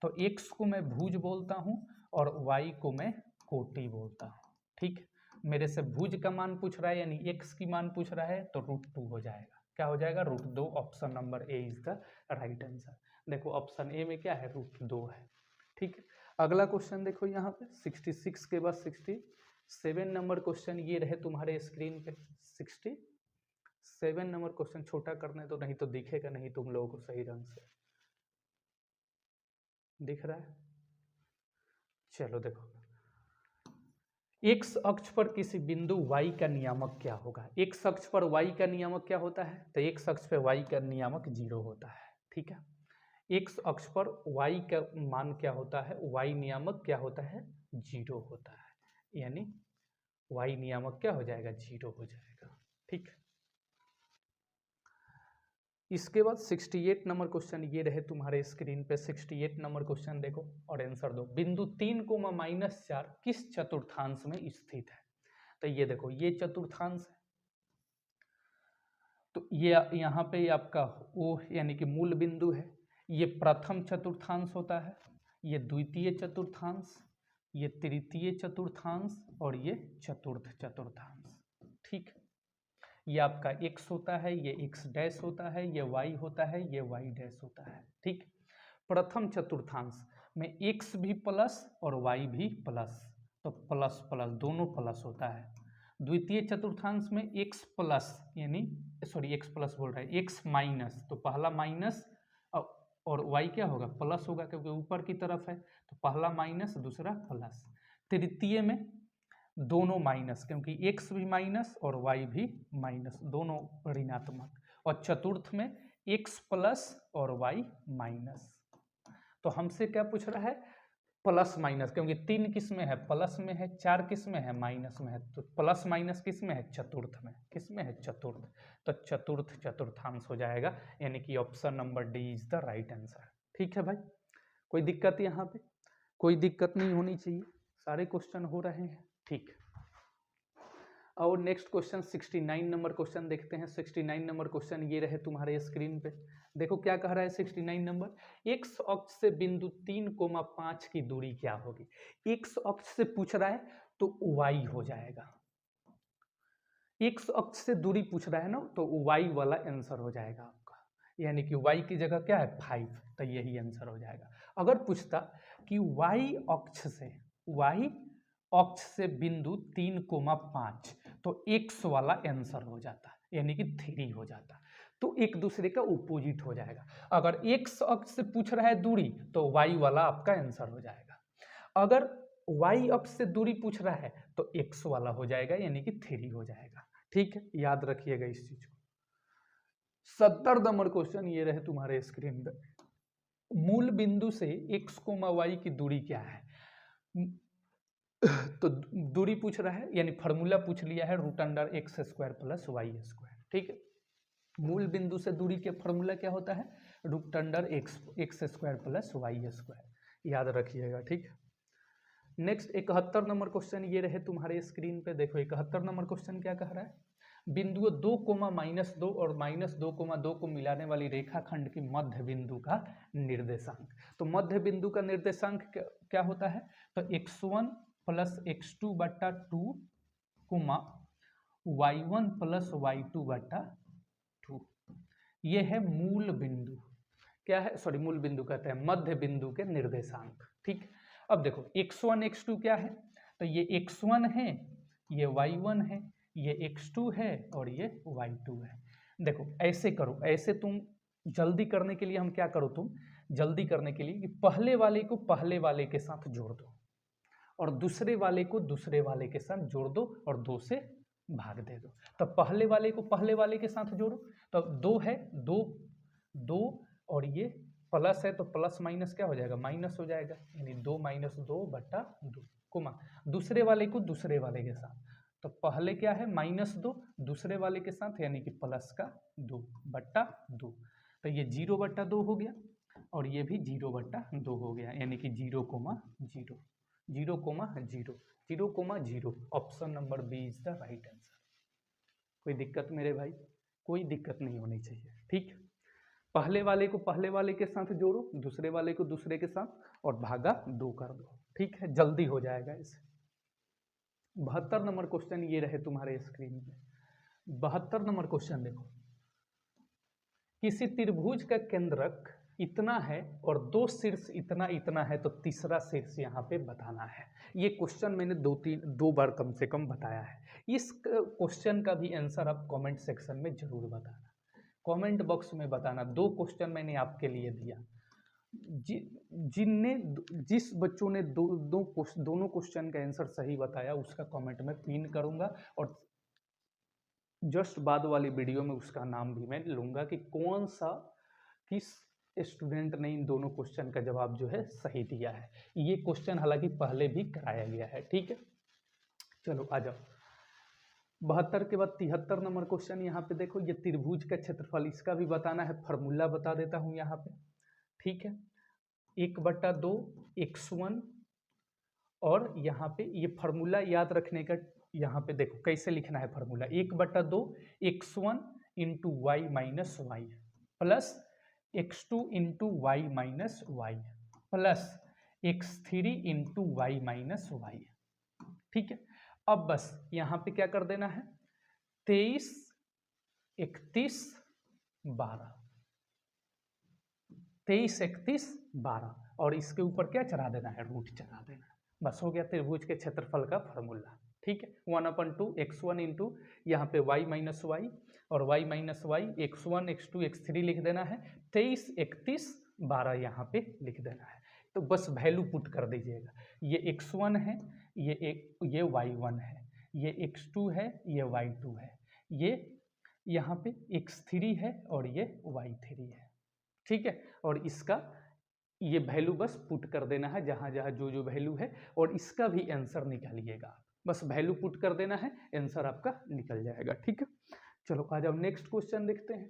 तो x को मैं भुज बोलता हूँ और y को मैं कोटि बोलता हूँ, ठीक। मेरे से भुज का मान पूछ रहा है, यानी x की मान पूछ रहा है, तो √2 हो जाएगा, क्या हो जाएगा √2, option number A is the right answer. देखो ऑप्शन ए में क्या है √2 है, ठीक है। अगला क्वेश्चन देखो यहाँ पे 66 के बाद 67 नंबर क्वेश्चन ये रहे तुम्हारे स्क्रीन पे, 67 नंबर क्वेश्चन छोटा करने तो नहीं तो दिखेगा नहीं तुम लोगों को सही रंग से, दिख रहा है। चलो देखो x अक्ष पर किसी बिंदु y का नियामक क्या होगा, x अक्ष पर y का नियामक क्या होता है, तो x अक्ष पर y का नियामक 0 होता है, ठीक है। x अक्ष पर y का मान क्या होता है, y नियामक क्या होता है 0 होता है, यानी y नियामक क्या हो जाएगा 0 हो जाएगा, ठीक। इसके बाद 68 नंबर क्वेश्चन ये रहे तुम्हारे स्क्रीन पे, 68 नंबर क्वेश्चन देखो और आंसर दो। बिंदु 3, -4 किस चतुर्थांश में स्थित है, तो ये देखो ये चतुर्थांश है, तो ये यहाँ पे आपका O यानी कि मूल बिंदु है, ये प्रथम चतुर्थांश होता है, ये द्वितीय चतुर्थांश, ये तृतीय चतुर्थांश और ये चतुर्थ चतुर्थांश, ठीक। ये आपका x होता है, ये x डैश होता है, ये y होता है, ये y डैश होता है, ठीक। प्रथम चतुर्थांश में x भी प्लस और y भी प्लस, तो प्लस प्लस दोनों प्लस होता है। द्वितीय चतुर्थांश में x प्लस यानी सॉरी x प्लस बोल रहा है, x माइनस, तो पहला माइनस और y क्या होगा प्लस होगा क्योंकि ऊपर की तरफ है, तो पहला माइनस दूसरा प्लस। तृतीय में दोनों माइनस, क्योंकि x भी माइनस और y भी माइनस, दोनों ऋणात्मक। और चतुर्थ में x प्लस और y माइनस। तो हमसे क्या पूछ रहा है, प्लस माइनस, क्योंकि 3 किस में है, प्लस में है, 4 किस में है, माइनस में है, तो प्लस माइनस किस में है, चतुर्थ में, किस में है, चतुर्थ, तो चतुर्थ चतुर्थांश हो जाएगा, यानी कि option number D is the right answer. ठीक है भाई, कोई दिक्कत यहाँ पे, कोई दिक्कत नहीं होनी चाहिए, सारे क्वेश्चन हो रहे हैं ठीक। और नेक्स्ट क्वेश्चन 69 नंबर क्वेश्चन देखते हैं। 69 नंबर क्वेश्चन ये रहे तुम्हारे स्क्रीन पे, देखो क्या कह रहा है 69 नंबर, एक्स अक्ष से बिंदु 3,5 की दूरी क्या होगी। एक्स अक्ष से पूछ रहा है तो वाई हो जाएगा, एक्स अक्ष से दूरी पूछ रहा है ना, तो वाई वाला आंसर हो जाएगा आपका, यानी कि वाई की जगह क्या है 5, तो यही आंसर हो जाएगा। अगर पूछता कि वाई अक्ष से बिंदु 3,5, तो एक्स वाला आंसर हो जाता, यानी कि 3 हो जाता, तो एक दूसरे का अपोजिट हो जाएगा। अगर एक्स अक्ष से पूछ रहा है दूरी तो वाई वाला आपका आंसर हो जाएगा, अगर वाई अक्ष से दूरी पूछ रहा है तो एक्स वाला हो जाएगा, यानी कि 3 हो जाएगा। ठीक है, याद रखिएगा इस चीज को। 70 नंबर क्वेश्चन ये रहे तुम्हारे स्क्रीन पे, मूल बिंदु से एक्स कोमा वाई की दूरी क्या है। तो दूरी पूछ रहा है, यानी फार्मूला पूछ लिया है, √x² प्लस y²। ठीक है, मूल बिंदु से दूरी के फार्मूला क्या होता है, √x² प्लस y², याद रखिएगा। ठीक है, नेक्स्ट 71 नंबर क्वेश्चन ये रहे तुम्हारे स्क्रीन पे, देखो 71 नंबर क्वेश्चन क्या कह रहा है, बिंदु 2, -2 और -2, को मिलाने वाली रेखाखंड की मध्य बिंदु का निर्देशांक। तो मध्य बिंदु का निर्देशांक क्या होता है, तो x1 प्लस x2 बट्टा 2, y1 प्लस y2 बट्टा 2, ये है मूल बिंदु, क्या है, सॉरी मूल बिंदु कहते हैं, मध्य बिंदु के निर्देशांक। ठीक, अब देखो x1 x2 क्या है, तो ये x1 है, ये y1 है, ये x2 है और ये y2 है। देखो ऐसे करो, ऐसे तुम जल्दी करने के लिए हम क्या करो, तुम जल्दी करने के लिए कि पहले वाले को पहले वाले के साथ जोड़ दो और दूसरे वाले को दूसरे वाले के साथ जोड़ दो और 2 से भाग दे दो। तो पहले वाले को पहले वाले के साथ जोड़ो, तो 2 है, 2 और ये प्लस है, तो प्लस माइनस क्या हो जाएगा, माइनस हो जाएगा, यानी 2 - 2 बट्टा 2, कोमा दूसरे वाले को दूसरे वाले के साथ, तो पहले क्या है -2, दूसरे वाले के साथ यानी कि प्लस का 2 बट्टा 2, तो ये 0 बट्टा 2 हो गया और ये भी 0 बट्टा 2 हो गया, यानी कि 0,0, 0,0, option number B is the right answer. कोई दिक्कत मेरे भाई, कोई दिक्कत नहीं होनी चाहिए। ठीक, पहले वाले को पहले वाले के साथ जोड़ो, दूसरे वाले को दूसरे के साथ और भागा 2 कर दो। ठीक है, जल्दी हो जाएगा इसे। 72 नंबर क्वेश्चन ये रहे तुम्हारे स्क्रीन पे, 72 नंबर क्वेश्चन देखो, किसी त्रिभुज का केंद्रक इतना है और 2 शीर्ष इतना है, तो तीसरा शीर्ष यहाँ पे बताना है। ये क्वेश्चन मैंने 2 बार कम से कम बताया है। इस क्वेश्चन का भी आंसर आप कमेंट सेक्शन में जरूर बताना, कमेंट बॉक्स में बताना। 2 क्वेश्चन मैंने आपके लिए दिया, जिस बच्चों ने दोनों क्वेश्चन का आंसर सही बताया उसका कमेंट में पिन करूंगा और जस्ट बाद वाली वीडियो में उसका नाम भी मैं लूंगा कि किस स्टूडेंट ने इन दोनों क्वेश्चन का जवाब जो है सही दिया है। ये क्वेश्चन हालांकि पहले भी कराया गया है। ठीक है, चलो आ जाओ। 72 के बाद 73 नंबर क्वेश्चन यहाँ पे देखो, ये त्रिभुज का क्षेत्रफल, इसका भी बताना है, फार्मूला बता देता हूँ यहाँ पे। ठीक है, 1/2 x1 और यहाँ पे ये फार्मूला याद रखने का, यहाँ पे देखो कैसे लिखना है formula, 1/2 x1 into y minus y plus x2 into y minus y plus x3 into y minus y. ठीक है, अब बस यहाँ पे क्या कर देना है, 23, 31, 12, 23, 31, 12 और इसके ऊपर क्या चढ़ा देना है, रूट चढ़ा देना है। बस हो गया त्रिभुज के क्षेत्रफल का फार्मूला। ठीक है, 1/2 x1 इंटू यहाँ पे y माइनस वाई और y minus y, x1 x2 x3 लिख देना है, 23, 31, 12 यहाँ पे लिख देना है। तो बस वैल्यू पुट कर दीजिएगा, ये x1 है, ये y1 है, ये x2 है, ये y2 है, ये यहाँ पे x3 है और ये y3 है। ठीक है, और इसका ये वैल्यू बस पुट कर देना है जहाँ जहाँ जो जो वैल्यू है, और इसका भी आंसर निकालिएगा। बस वैल्यू पुट कर देना है, आंसर आपका निकल जाएगा। ठीक है, चलो आ जाओ नेक्स्ट क्वेश्चन देखते हैं।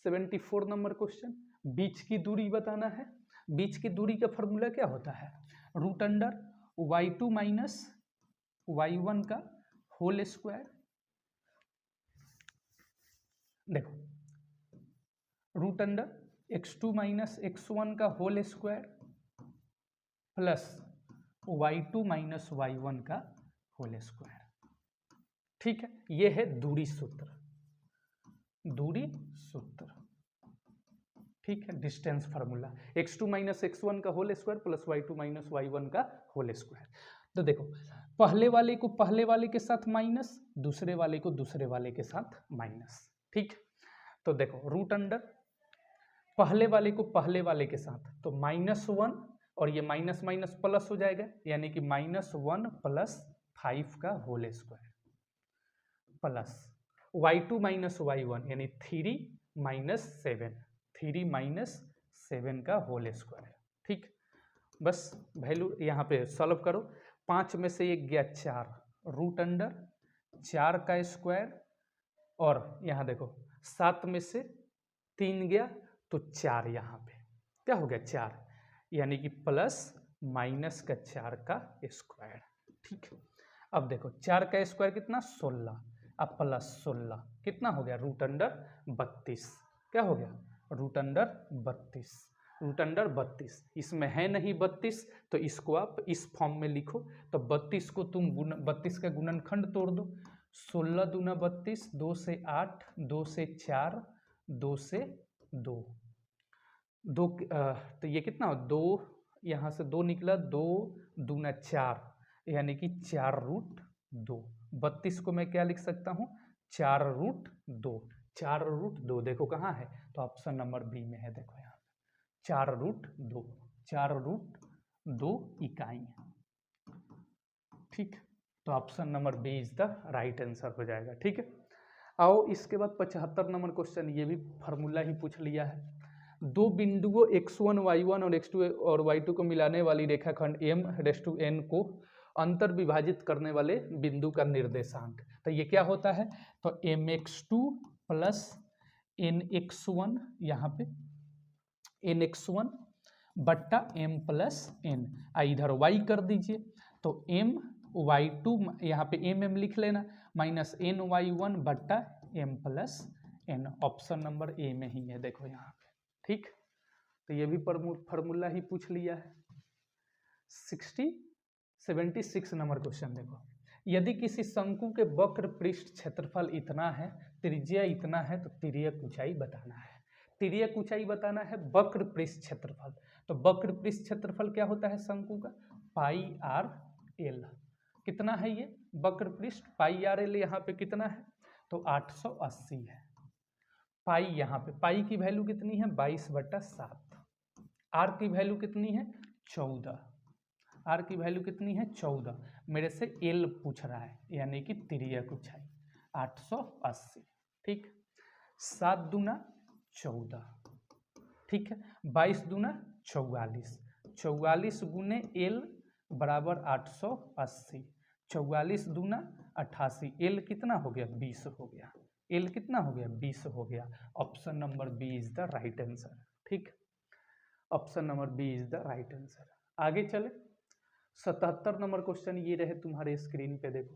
74 नंबर क्वेश्चन, बीच की दूरी बताना है। बीच की दूरी का फॉर्मूला क्या होता है? Root under y2 minus y1 का होल स्क्वायर। देखो, root under x2 minus x1 का whole square plus y2 minus y1 का होल स्क्वायर। ठीक है, ये है दूरी सूत्र, दूरी सूत्र। ठीक है, distance formula x2 minus x1 का whole square plus y2 minus y1 का होल स्क्वायर। तो देखो, पहले वाले को पहले वाले के साथ माइनस, दूसरे वाले को दूसरे वाले के साथ माइनस। ठीक, तो देखो रूट अंडर पहले वाले को पहले वाले के साथ, तो -1 और ये माइनस माइनस प्लस हो जाएगा, यानी कि -1 प्लस 5 का whole square plus y2 minus y1 यानी 3 माइनस 7, 3 माइनस 7 का होल स्क्वायर। ठीक, बस वैल्यू यहाँ पे सॉल्व करो। 5 में से 1 गया 4, रूट अंडर 4 का स्क्वायर, और यहाँ देखो 7 में से 3 गया तो 4, यहाँ पे क्या हो गया 4, यानी कि प्लस माइनस का 4 का स्क्वायर। ठीक, अब देखो 4 का स्क्वायर कितना 16, अब प्लस 16 कितना हो गया रूट अंडर 32, क्या हो गया रूट अंडर 32, रूट अंडर 32। इसमें है नहीं 32, तो इसको आप इस फॉर्म में लिखो। तो 32 को तुम 32 का गुणनखंड तोड़ दो, 16 दूना 32, 2 से 8, 2 से 4, 2 से 2, तो ये कितना हो 2, यहाँ से 2 निकला, 2 दूना 4, यानी कि 4 रूट 2। 32 को मैं क्या लिख सकता हूँ 4 रूट 2, 4 रूट 2 देखो कहाँ है, तो ऑप्शन नंबर बी में है। देखो यहाँ 4 रूट 2, 4 रूट 2 इकाई। ठीक, तो option number B is the right answer हो जाएगा। ठीक है, आओ इसके बाद 75 नंबर क्वेश्चन, ये भी फार्मूला ही पूछ लिया है। दो बिंदुओं x1 y1 और x2 और y2 को मिलाने वाली रेखाखंड m/n को अंतर विभाजित करने वाले बिंदु का निर्देशांक। तो ये क्या होता है, तो mx2 प्लस nx1, यहाँ पे nx1 बट्टा m प्लस n, इधर y कर दीजिए, तो m y2 यहाँ पे m लिख लेना, माइनस ny1 बट्टा m plus n। Option number A में ही है, देखो यहाँ पे। ठीक, तो ये भी फार्मूला ही पूछ लिया है। 76 नंबर क्वेश्चन देखो, यदि किसी शंकु के वक्र पृष्ठ क्षेत्रफल इतना है, त्रिज्या इतना है, तो तिर्यक ऊंचाई बताना है। तिर्यक ऊंचाई बताना है, वक्र पृष्ठ क्षेत्रफल। तो वक्र पृष्ठ क्षेत्रफल क्या होता है शंकु का, पाई आर एल। कितना है ये वक्र पृष्ठ, पाई आर एल यहाँ पे कितना है, तो 880 है। पाई यहाँ पे, पाई की वैल्यू कितनी है 22/7, आर की वैल्यू कितनी है 14, आर की वैल्यू कितनी है 14, मेरे से एल पूछ रहा है, यानी कि तिर्यक ऊंचाई 880। ठीक, 7 दूना 14, ठीक है, 22 दूना 44, 44 गुने एल बराबर 880, 44 दूना 88, एल कितना हो गया 20 हो गया, एल कितना हो गया 20 हो गया। Option number B is the right answer. ठीक, option number B is the right answer. आगे चले 77 नंबर क्वेश्चन, ये रहे तुम्हारे स्क्रीन पे देखो।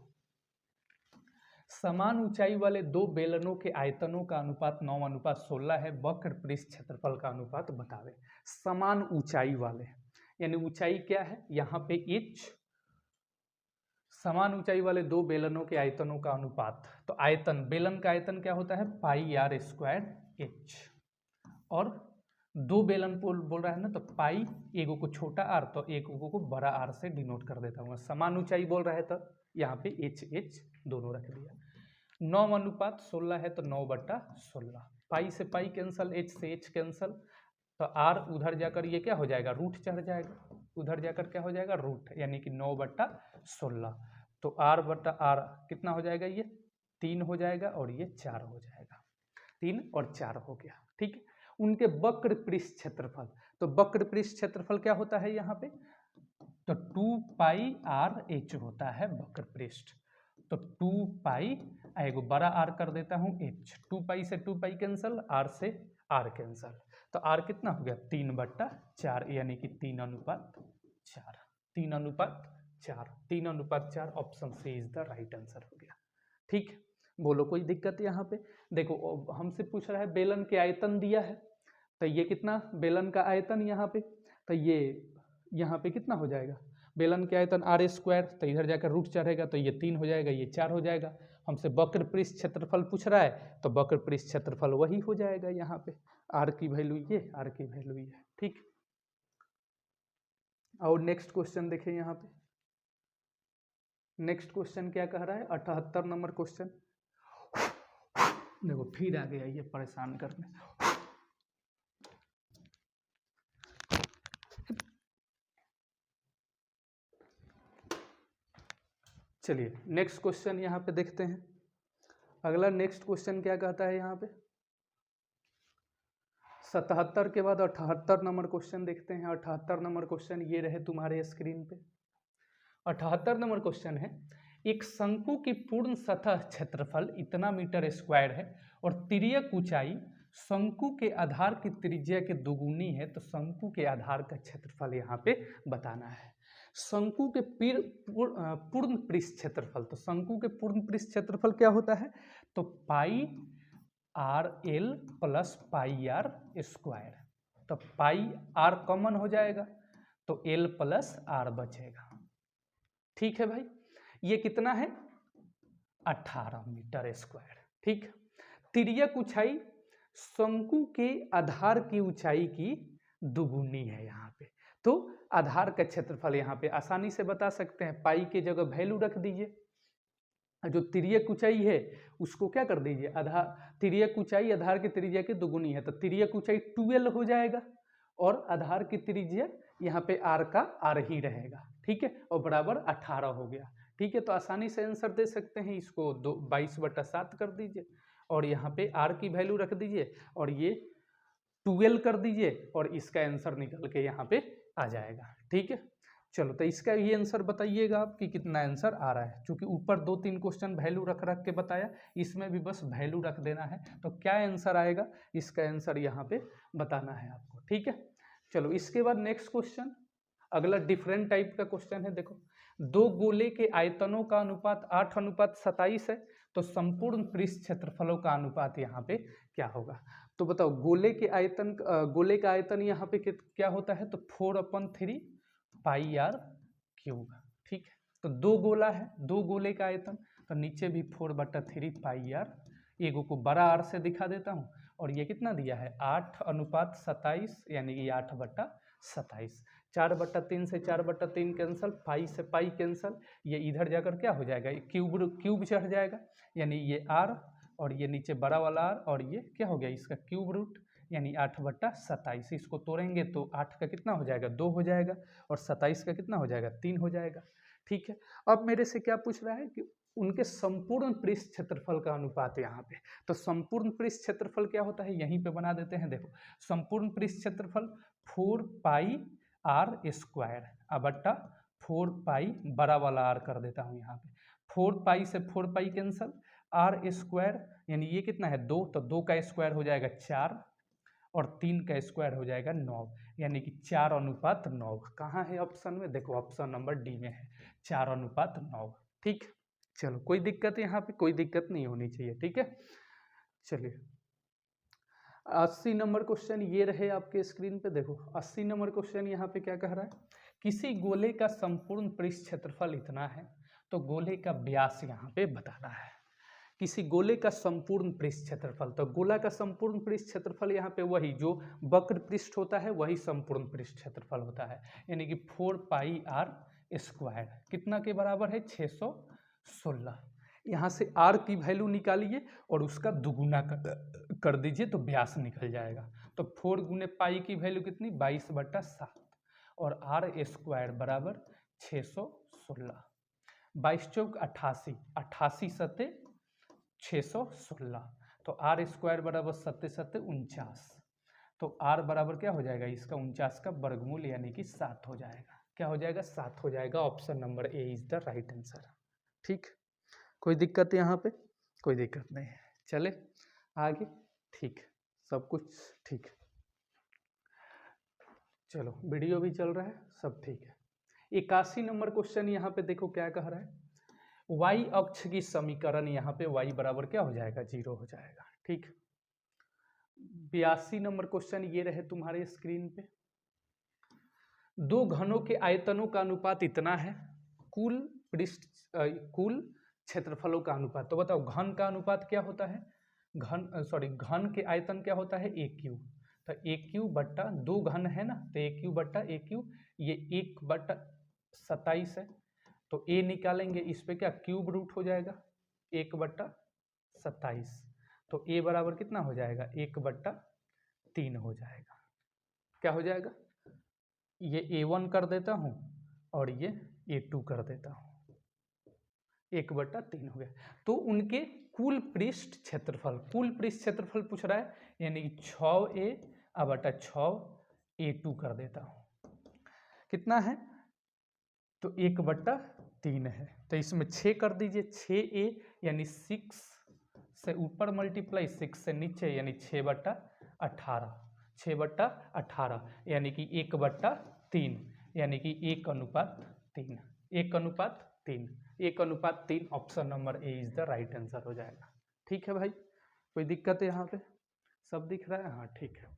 समान ऊंचाई वाले दो बेलनों के आयतनों का अनुपात 9:16 है, वक्र पृष्ठ क्षेत्रफल का अनुपात बतावे। समान ऊंचाई वाले यानी ऊंचाई क्या है यहाँ पे h, समान ऊंचाई वाले दो बेलनों के आयतनों का अनुपात, तो आयतन, बेलन का आयतन क्या होता है पाई आर स्क्वायर h, और दो बेलन बोल रहा है ना, तो पाई एगो को छोटा आर तो एक को बड़ा आर से डिनोट कर देता हूँ। समान ऊंचाई बोल रहा है तो यहाँ पे h दोनों रख दिया। 9:16 है तो 9/16, पाई से पाई कैंसल, h से h कैंसल, तो r उधर जाकर ये क्या हो जाएगा रूट चढ़ जाएगा, उधर जाकर क्या हो जाएगा रूट, यानी कि 9/16, तो r/r कितना हो जाएगा, ये 3 हो जाएगा और ये 4 हो जाएगा, 3 और 4 हो गया। ठीक है, उनके वक्र पृष्ठ क्षेत्रफल। तो वक्र पृष्ठ क्षेत्रफल क्या होता है यहाँ पे, तो 2πr/h होता है वक्र पृष्ठ। तो 2π, एगो बड़ा आर कर देता हूँ h, 2π से 2π कैंसल, r से r कैंसल, तो r कितना हो गया 3/4, यानी कि 3:4, 3:4, 3:4, option C is the right answer हो गया। ठीक, बोलो कोई दिक्कत यहाँ पे। देखो हमसे पूछ रहा है बेलन के आयतन दिया है, तो ये कितना बेलन का आयतन यहाँ पे, तो ये यहाँ पे कितना हो जाएगा, बेलन के आयतन r², तो इधर जाकर रूट चढ़ेगा तो ये 3 हो जाएगा, ये 4 हो जाएगा। हमसे वक्र पृष्ठ क्षेत्रफल पूछ रहा है, तो वक्र पृष्ठ क्षेत्रफल वही हो जाएगा यहाँ पे, r की वैल्यू ये, r की वैल्यू ये। ठीक, और नेक्स्ट क्वेश्चन देखें यहाँ पे। नेक्स्ट क्वेश्चन क्या कह रहा है, 78 नंबर क्वेश्चन। देखो फिर आ गया ये परेशान करने। चलिए नेक्स्ट क्वेश्चन यहाँ पे देखते हैं। अगला नेक्स्ट क्वेश्चन क्या कहता है यहाँ पे, 77 के बाद 78 नंबर क्वेश्चन देखते हैं। 78 नंबर क्वेश्चन ये रहे तुम्हारे स्क्रीन पे। 78 नंबर क्वेश्चन है, एक शंकु की पूर्ण सतह क्षेत्रफल इतना मीटर स्क्वायर है और तिर्यक ऊंचाई शंकु के आधार की त्रिज्या के दोगुनी है, तो शंकु के आधार का क्षेत्रफल यहाँ पे बताना है। शंकु के पूर्ण पृष्ठ क्षेत्रफल, तो शंकु के पूर्ण पृष्ठ क्षेत्रफल क्या होता है, तो πr/l + πr²। तो πr कॉमन हो जाएगा तो l + r बचेगा। ठीक है भाई, ये कितना है 18 मीटर स्क्वायर। ठीक, तिर्यक ऊंचाई शंकु के आधार की ऊंचाई की दुगुनी है यहाँ पे, तो आधार का क्षेत्रफल यहाँ पे आसानी से बता सकते हैं। पाई के जगह वैल्यू रख दीजिए, जो तिर्यक ऊंचाई है उसको क्या कर दीजिए, आधार, तिर्यक ऊंचाई आधार की त्रिज्या की दुगुनी है, तो तिर्यक ऊंचाई 12 हो जाएगा और आधार की त्रिज्या यहाँ पे r का r ही रहेगा। ठीक है, और बराबर 18 हो गया। ठीक है, तो आसानी से आंसर दे सकते हैं, इसको 22/7 कर दीजिए और यहाँ पे r की वैल्यू रख दीजिए और ये 12 कर दीजिए और इसका आंसर निकल के यहाँ पे आ जाएगा। ठीक है, चलो तो इसका ये आंसर बताइएगा आप कि कितना आंसर आ रहा है। क्योंकि ऊपर 2-3 क्वेश्चन वैल्यू रख के बताया, इसमें भी बस वैल्यू रख देना है, तो क्या आंसर आएगा इसका आंसर यहाँ पे बताना है आपको। ठीक है, चलो इसके बाद नेक्स्ट क्वेश्चन, अगला डिफरेंट टाइप का क्वेश्चन है। देखो, दो गोले के आयतनों का अनुपात 8:27 है, तो संपूर्ण पृष्ठ क्षेत्रफलों का अनुपात यहाँ पे क्या होगा। तो बताओ गोले के आयतन, गोले का आयतन यहाँ पे क्या होता है, तो 4/3 πr³। ठीक है, तो दो गोला है, दो गोले का आयतन, तो नीचे भी 4/3 πr, एगो को बड़ा आर से दिखा देता हूँ, और ये कितना दिया है 8:27, यानी कि 8/27। 4/3 से 4/3 कैंसल, पाई से पाई कैंसल, ये इधर जाकर क्या हो जाएगा, क्यूब चढ़ जाएगा, यानी ये r और ये नीचे बड़ा वाला r, और ये क्या हो गया इसका क्यूब रूट, यानी 8/27। इसको तोड़ेंगे तो 8 का कितना हो जाएगा 2 हो जाएगा, और 27 का कितना हो जाएगा 3 हो जाएगा। ठीक है, अब मेरे से क्या पूछ रहा है कि उनके संपूर्ण पृष्ठ क्षेत्रफल का अनुपात यहाँ पे, तो संपूर्ण पृष्ठ क्षेत्रफल क्या होता है यहीं पे बना देते हैं। देखो, संपूर्ण पृष्ठ क्षेत्रफल 4πr² बट्टा 4π, बड़ा वाला r कर देता हूँ यहाँ पे, 4π से 4π कैंसल, r², यानी ये कितना है 2, तो 2 का स्क्वायर हो जाएगा 4 और 3 का स्क्वायर हो जाएगा 9, यानी कि 4:9। कहाँ है ऑप्शन में, देखो ऑप्शन नंबर डी में है 4:9। ठीक, चलो कोई दिक्कत यहाँ पे, कोई दिक्कत नहीं होनी चाहिए। ठीक है, चलिए 80 नंबर क्वेश्चन ये रहे आपके स्क्रीन पे। देखो 80 नंबर क्वेश्चन यहाँ पे क्या कह रहा है, किसी गोले का संपूर्ण पृष्ठ क्षेत्रफल इतना है, तो गोले का व्यास यहाँ पे बताना है। किसी गोले का संपूर्ण पृष्ठ क्षेत्रफल, तो गोला का संपूर्ण पृष्ठ क्षेत्रफल यहाँ पे वही जो वक्र पृष्ठ होता है वही संपूर्ण पृष्ठ क्षेत्रफल होता है, यानी कि 4πr², कितना के बराबर है 616। यहाँ से r की वैल्यू निकालिए और उसका दुगुना कर दीजिए तो व्यास निकल जाएगा। तो 4 गुने पाई की वैल्यू कितनी 22/7 और r² बराबर 616। 22 चौक 88, 88 सत्ते 616, तो r² बराबर 7 7 49। तो r बराबर क्या हो जाएगा, इसका 49 का वर्गमूल यानी कि 7 हो जाएगा। क्या हो जाएगा, 7 हो जाएगा। Option number A is the right answer. ठीक, कोई दिक्कत यहाँ पे? कोई दिक्कत नहीं है। चले आगे। ठीक, सब कुछ ठीक। चलो, वीडियो भी चल रहा है, सब ठीक है। 81 नंबर क्वेश्चन यहाँ पे देखो क्या कह रहा है। y अक्ष की समीकरण यहाँ पे y बराबर क्या हो जाएगा, 0 हो जाएगा। ठीक, 82 नंबर क्वेश्चन ये रहे तुम्हारे स्क्रीन पे। दो घनों के आयतनों का अनुपात इतना है, कुल कुल क्षेत्रफलों का अनुपात। तो बताओ घन का अनुपात क्या होता है, घन के आयतन क्या होता है, a3। तो a3 बट्टा 2 घन है ना, तो a3 बट्टा a3, ये 1/27 है। तो a निकालेंगे, इस पे क्या क्यूब रूट हो जाएगा, 1/27। तो a बराबर कितना हो जाएगा, 1/3 हो जाएगा। क्या हो जाएगा, ये a1 कर देता हूँ और ये a2 कर देता हूँ, 1/3 हो गया। तो उनके कुल पृष्ठ क्षेत्रफल, कुल पृष्ठ क्षेत्रफल पूछ रहा है, यानी कि 6a/6 a2 कर देता हूँ, कितना है, तो 1/3 है। तो इसमें 6 कर दीजिए, 6a यानी 6 से ऊपर मल्टीप्लाई 6 से नीचे, यानी 6/18, 6/18 यानी कि 1/3, यानी कि 1/3, 1/3, 1/3। Option number A is the right answer हो जाएगा। ठीक है भाई, कोई दिक्कत है यहाँ पे, सब दिख रहा है, हाँ ठीक है।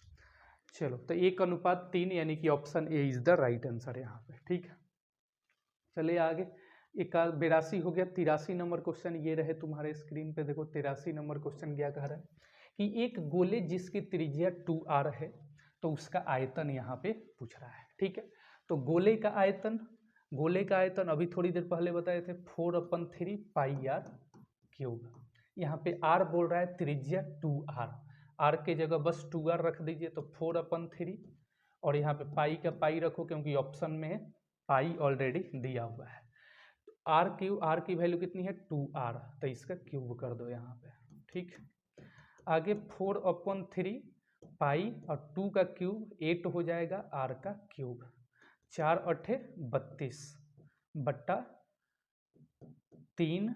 चलो, तो 1/3 यानी कि option A is the right answer यहाँ पे। ठीक है, चलिए आगे। 82 हो गया। 83 नंबर क्वेश्चन ये रहे तुम्हारे स्क्रीन पे। देखो 83 नंबर क्वेश्चन क्या कह रहा है कि एक गोले जिसकी त्रिज्या 2r है, तो उसका आयतन यहाँ पे पूछ रहा है। ठीक है, तो गोले का आयतन अभी थोड़ी देर पहले बताए थे, 4/3 πr³। यहाँ पे r बोल रहा है त्रिज्या 2r, r के जगह बस 2r रख दीजिए, तो 4/3, और यहाँ पे पाई का पाई रखो क्योंकि ऑप्शन में पाई ऑलरेडी दिया हुआ है। आर की वैल्यू कितनी है, 2r, तो इसका क्यूब कर दो यहाँ पे। ठीक, आगे 4/3 पाई और 2 का क्यूब 8 हो जाएगा, r का क्यूब, 4×8 बट्टा 3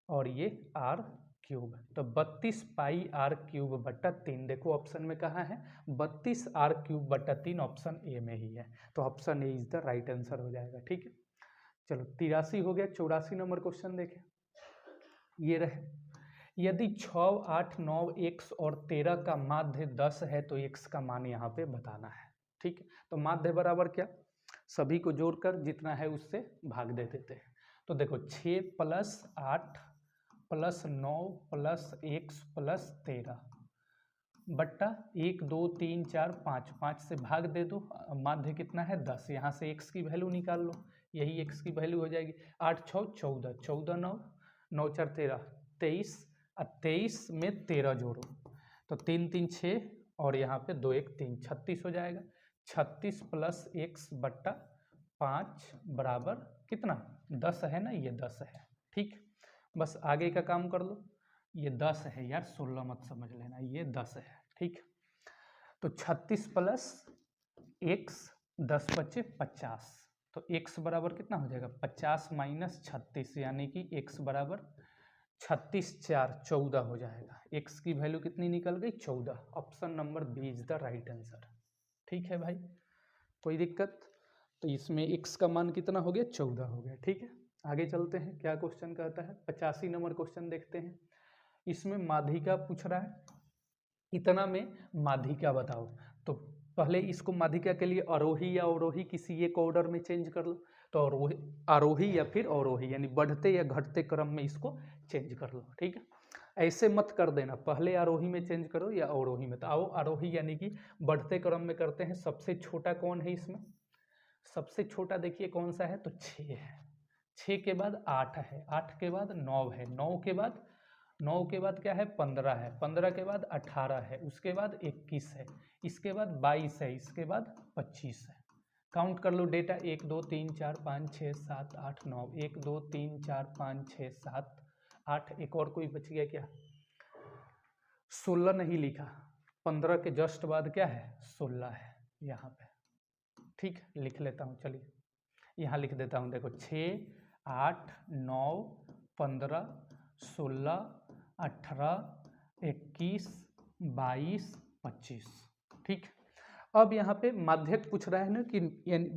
और ये r³, तो 32 πr³/3। देखो ऑप्शन में कहाँ है, 32 r³/3 ऑप्शन ए में ही है, तो option A is the right answer हो जाएगा। ठीक है, चलो 83 हो गया। 84 नंबर क्वेश्चन देखें, ये रहे, यदि 6, 8, 9, x और 13 का माध्य 10 है तो x का मान यहाँ पे बताना है। ठीक है, तो माध्य बराबर क्या, सभी को जोड़कर जितना है उससे भाग दे देते हैं। तो देखो 6 + 8 + 9 + x + 13 बट्टा 1, 2, 3, 4, 5, 5 से भाग दे दो, माध्य कितना है 10, यहाँ से x की वैल्यू निकाल लो, यही x की वैल्यू हो जाएगी। 8, 6, 14, 14, 9, 9, 4, 13, 23, और 23 में 13 जोड़ो, तो 3, 3, 6 और यहाँ पे 2, 1, 3, 36 हो जाएगा। 36 + x/5 बराबर कितना, 10 है ना, ये 10 है। ठीक, बस आगे का काम कर लो, ये 10 है यार, 16 मत समझ लेना, ये 10 है। ठीक, तो 36 + x, 10 × 5 = 50, तो x बराबर कितना हो जाएगा, 50 - 36, यानी कि x बराबर 36, 4, 14 हो जाएगा। x की वैल्यू कितनी निकल गई, 14। Option number B is the right answer. ठीक है भाई, कोई दिक्कत? तो इसमें x का मान कितना हो गया, 14 हो गया। ठीक है, आगे चलते हैं, क्या क्वेश्चन कहता है। 85 नंबर क्वेश्चन देखते हैं। इसमें माध्यिका पूछ रहा है, इतना में माध्यिका बताओ। तो पहले इसको माध्यिका के लिए आरोही या अवरोही किसी एक ऑर्डर में चेंज कर लो, तो आरोही या फिर अवरोही, यानी बढ़ते या घटते क्रम में इसको चेंज कर लो। ठीक है, ऐसे मत कर देना, पहले आरोही में चेंज करो या अवरोही में। तो आओ आरोही यानी कि बढ़ते क्रम में करते हैं। सबसे छोटा कौन है इसमें, सबसे छोटा देखिए कौन सा है, तो 6 है। 6 के बाद 8 है, 8 के बाद 9 है, 9 के बाद क्या है, 15 है, 15 के बाद 18 है, उसके बाद 21 है, इसके बाद 22 है, इसके बाद 25 है। काउंट कर लो डेटा, 1, 2, 3, 4, 5, 6, 7, 8, 9, 1, 2, 3, 4, 5, 6, 7, 8, एक और कोई बच गया क्या, 16 नहीं लिखा, 15 के जस्ट बाद क्या है 16 है यहाँ पे। ठीक, लिख लेता हूँ, चलिए यहाँ लिख देता हूँ। देखो 6, 8, 9, 15, 16, 18, 21, 22, 25। ठीक, अब यहाँ पे माध्यक पूछ रहा है ना कि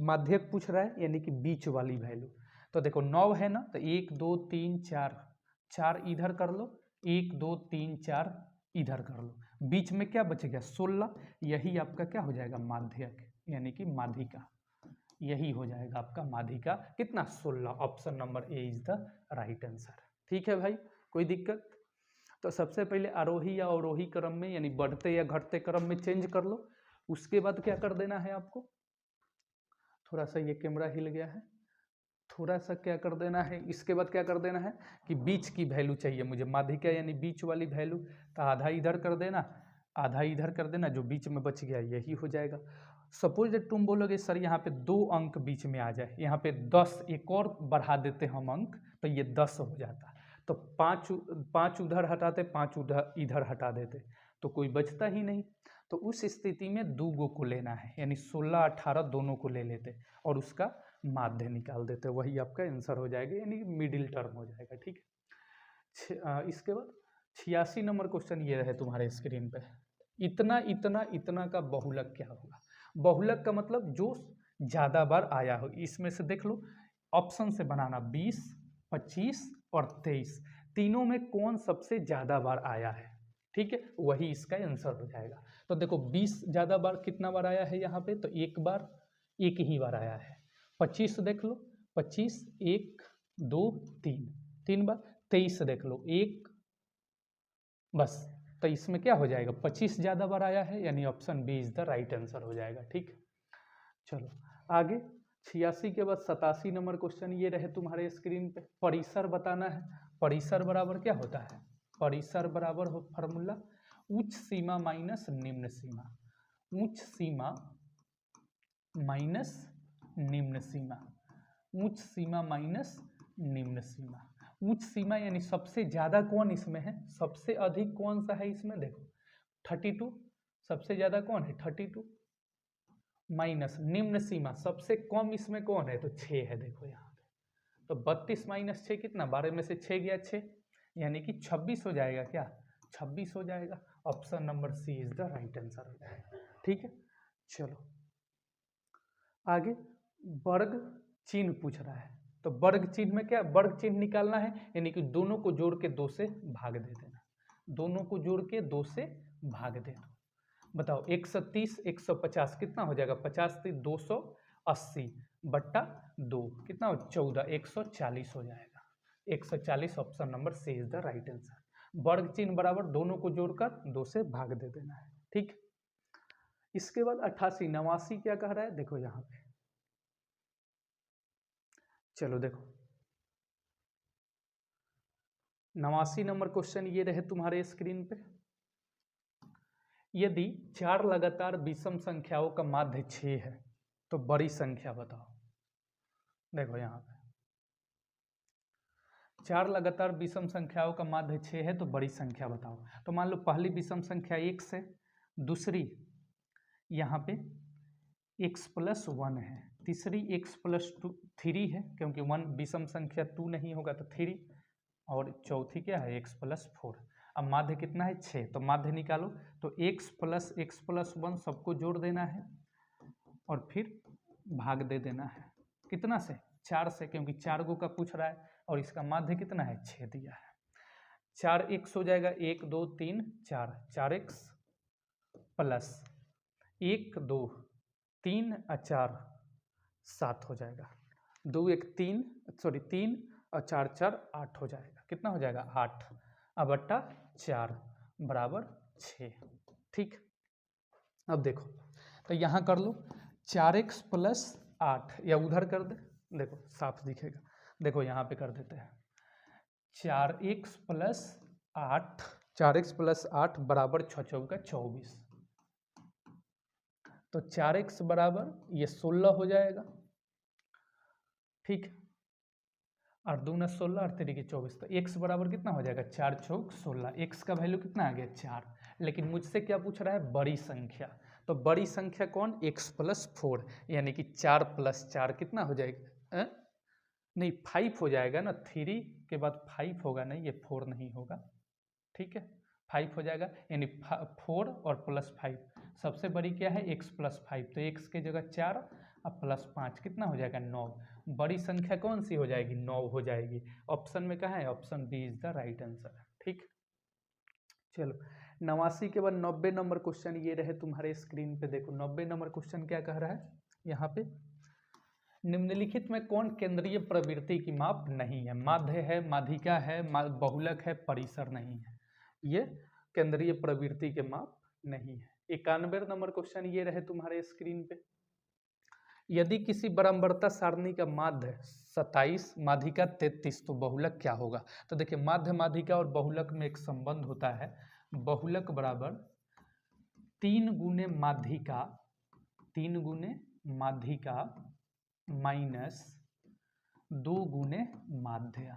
माध्यक पूछ रहा है यानी कि बीच वाली वैल्यू। तो देखो 9 है ना, तो 1 2 3 4, 4 इधर कर लो, 1 2 3 4 इधर कर लो, बीच में क्या बचेगा 16, यही आपका क्या हो जाएगा माध्यक यानी कि माध्यिका, यही हो जाएगा आपका माध्यिका। कितना 16, option number A is the right answer. ठीक है भाई, कोई दिक्कत? तो सबसे पहले आरोही या अवरोही क्रम में यानी बढ़ते या घटते क्रम में चेंज कर लो। उसके बाद क्या कर देना है आपको, थोड़ा सा ये कैमरा हिल गया है, थोड़ा सा क्या कर देना है, इसके बाद क्या कर देना है कि बीच की वैल्यू चाहिए मुझे, माध्यिका यानी बीच वाली वैल्यू, तो आधा इधर कर देना, आधा इधर कर देना, जो बीच में बच गया यही हो जाएगा। सपोज तुम बोलोगे सर यहाँ पे 2 अंक बीच में आ जाए, यहाँ पे 10 एक और बढ़ा देते हम अंक, तो ये 10 हो जाता, तो 5 उधर हटाते, 5 उधर इधर हटा देते, तो कोई बचता ही नहीं। तो उस स्थिति में 2 गो को लेना है, यानी 16 18 दोनों को ले लेते और उसका माध्य निकाल देते, वही आपका आंसर हो जाएगा, यानी मिडिल टर्म हो जाएगा। ठीक है, इसके बाद 86 नंबर क्वेश्चन ये रहे तुम्हारे स्क्रीन पे, इतना इतना इतना का बहुलक क्या होगा। बहुलक का मतलब जो ज्यादा बार आया हो, इसमें से देख लो ऑप्शन से बनाना, 20, 25 और 23, तीनों में कौन सबसे ज्यादा बार आया है। ठीक है, वही इसका आंसर हो जाएगा। तो देखो 20 ज्यादा बार कितना बार आया है यहाँ पे, तो एक बार, एक ही बार आया है। 25 देख लो, 25 1 2 3, 3 बार। 23 देख लो, 1 बस, तो इसमें क्या हो जाएगा 25 ज्यादा बार आया है, यानी option B is the right answer हो जाएगा। ठीक, चलो आगे 86 के बाद 87 नंबर क्वेश्चन ये रहे तुम्हारे स्क्रीन पे, परिसर बताना है। परिसर बराबर क्या होता है, परिसर बराबर हो फॉर्मूला उच्च सीमा माइनस निम्न सीमा, उच्च सीमा माइनस निम्न सीमा, उच्च सीमा माइनस निम्न सीमा। उच्च सीमा यानी सबसे ज्यादा कौन इसमें है, सबसे अधिक कौन सा है इसमें, देखो 32, सबसे ज्यादा कौन है 32, माइनस निम्न सीमा सबसे कम इसमें कौन है, तो 6 है। देखो यहाँ पे तो 32 माइनस 6 कितना, 12 में से 6 गया 6, यानी कि 26 हो जाएगा, क्या 26 हो जाएगा। Option number C is the right answer हो जाएगा। ठीक है, चलो आगे वर्ग चिन्ह पूछ रहा है, तो वर्ग चिन्ह में क्या, वर्ग चिन्ह निकालना है, यानी कि दोनों को जोड़ के 2 से भाग दे देना, दोनों को जोड़ के 2 से भाग दे दो। बताओ 130 150 कितना हो जाएगा, 50 से 280 बट्टा 2 कितना हो 14, 140 हो जाएगा। 140 option number C is the right answer. वर्ग चिन्ह बराबर दोनों को जोड़कर 2 से भाग दे देना है। ठीक, इसके बाद 88 89 क्या कह रहा है, देखो यहाँ पे, चलो देखो 89 नंबर क्वेश्चन ये रहे तुम्हारे स्क्रीन पे, यदि 4 लगातार विषम संख्याओं का माध्य 6 है तो बड़ी संख्या बताओ। देखो यहाँ पे 4 लगातार विषम संख्याओं का माध्य 6 है तो बड़ी संख्या बताओ। तो मान लो पहली विषम संख्या x है, दूसरी यहाँ पे x प्लस 1 है, तीसरी x प्लस 3 है, क्योंकि 1 विषम संख्या 2 नहीं होगा तो 3, और चौथी क्या है x प्लस 4। अब माध्य कितना है 6, तो माध्य निकालो, तो x प्लस 1 सबको जोड़ देना है और फिर भाग दे देना है, कितना से 4 से, क्योंकि 4 गो का पूछ रहा है, और इसका माध्य कितना है 6 दिया है। 4x हो जाएगा 1 2 3 4, 4x प्लस 1 2 3 और 4 7 हो जाएगा, 2 1 3 सॉरी 3 और 4 4 8 हो जाएगा, कितना हो जाएगा 8, अब बट्टा 4 बराबर 6। ठीक, अब देखो तो यहाँ कर लो 4x प्लस 8, या उधर कर दे, देखो साफ दिखेगा, देखो यहाँ पे कर देते हैं 4x प्लस 8, 4x प्लस 8 बराबर 6 चौका 24, तो 4x बराबर ये 16 हो जाएगा। ठीक, और 2 न 16 और 3 की 24, तो x बराबर कितना हो जाएगा 4 चौक 16, x का वैल्यू कितना आ गया 4, लेकिन मुझसे क्या पूछ रहा है, बड़ी संख्या। तो बड़ी संख्या कौन, x+4, यानी कि 4 + 4 कितना हो जाएगा, नहीं 5 हो जाएगा ना, 3 के बाद 5 होगा, नहीं ये 4 नहीं होगा, ठीक है 5 हो जाएगा, यानी 4 और +5, सबसे बड़ी क्या है x+5, तो x की जगह 4 और +5 कितना हो जाएगा 9। बड़ी संख्या कौन सी हो जाएगी, 9 हो जाएगी। ऑप्शन में कहाँ है, option B is the right answer, ठीक। चलो 89 के बाद 90 नंबर क्वेश्चन ये रहे तुम्हारे स्क्रीन पे, देखो 90 नंबर क्वेश्चन क्या कह रहा है यहाँ पे, निम्नलिखित में कौन केंद्रीय प्रवृत्ति की माप नहीं है, माध्य है, माध्यिका है, बहुलक है, परिसर नहीं है, ये केंद्रीय प्रवृत्ति के माप नहीं है। 91 नंबर क्वेश्चन ये रहे तुम्हारे स्क्रीन पे, यदि किसी बराबरता सारणी का माध्य 27, माध्यिका 33, तो बहुलक क्या होगा। तो देखिए माध्य, माध्यिका और बहुलक में एक संबंध होता है, बहुलक बराबर 3 गुने माध्यिका, 3 गुने माध्यिका माइनस 2 गुने माध्य,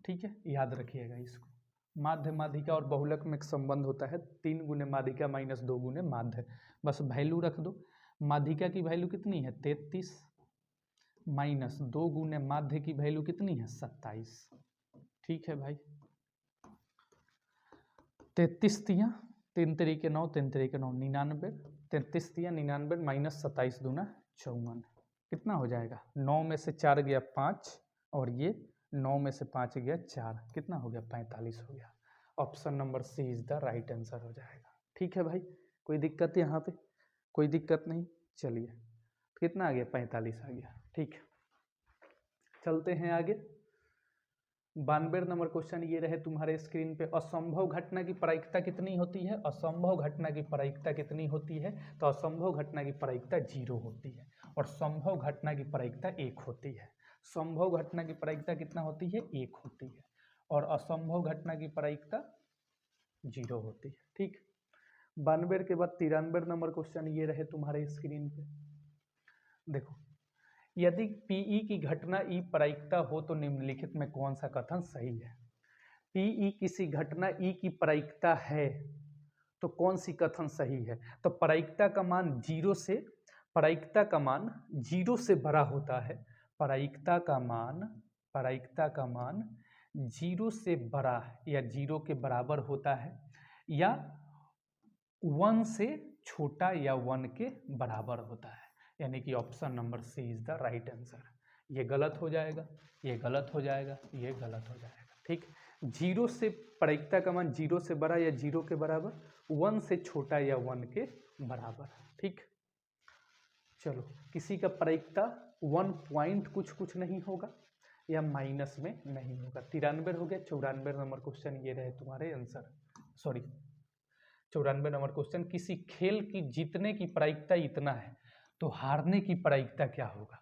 ठीक है याद रखिएगा इसको। माध्य, माध्यिका और बहुलक में एक संबंध होता है, 3 गुने माध्यिका माइनस 2 गुने माध्य, बस वैल्यू रख दो। माध्यिका की वैल्यू कितनी है 33, माइनस 2 गुने माध्य की वैल्यू कितनी है 27, ठीक है भाई। 33 तिया 3 तरीके 9, 3 तरीके 9 99, 33 तिया 99 माइनस 27 दूना 54, कितना हो जाएगा, 9 में से 4 गया 5, और ये 9 में से 5 गया 4, कितना हो गया 45 हो गया। Option number C is the right answer हो जाएगा, ठीक है भाई। कोई दिक्कत यहाँ पे, कोई दिक्कत नहीं, चलिए कितना आ गया 45 आ गया, ठीक। चलते हैं आगे, 92 नंबर क्वेश्चन ये रहे तुम्हारे स्क्रीन पे, असंभव घटना की प्रायिकता कितनी होती है, असंभव घटना की प्रायिकता कितनी होती है, तो असंभव घटना की प्रायिकता 0 होती है, और संभव घटना की प्रायिकता 1 होती है। संभव घटना की प्रायिकता कितना होती है 1 होती है, और असंभव घटना की प्रायिकता 0 होती है, ठीक। 92 के बाद 93 नंबर क्वेश्चन ये रहे तुम्हारे स्क्रीन पे, देखो यदि पीई की घटना ई प्रायिकता हो तो निम्नलिखित में कौन सा कथन सही है। पीई किसी घटना ई की प्रायिकता है तो कौन सी कथन सही है, तो प्रायिकता का मान 0 से, प्रायिकता का मान 0 से बड़ा होता है, प्रायिकता का मान 0 से बड़ा या 0 के बराबर होता है, या 1 से छोटा या 1 के बराबर होता है, यानी कि option number C is the right answer. ये गलत हो जाएगा, ये गलत हो जाएगा, ये गलत हो जाएगा, ठीक। 0 से प्रायिकता का मान 0 से बड़ा या 0 के बराबर, 1 से छोटा या 1 के बराबर, ठीक। चलो किसी का प्रायिकता 1 पॉइंट कुछ नहीं होगा या माइनस में नहीं होगा। 93 हो गया। 94 नंबर क्वेश्चन ये रहे तुम्हारे आंसर, सॉरी 94 नंबर क्वेश्चन, किसी खेल की जीतने की प्रायिकता इतना है तो हारने की प्रायिकता क्या होगा।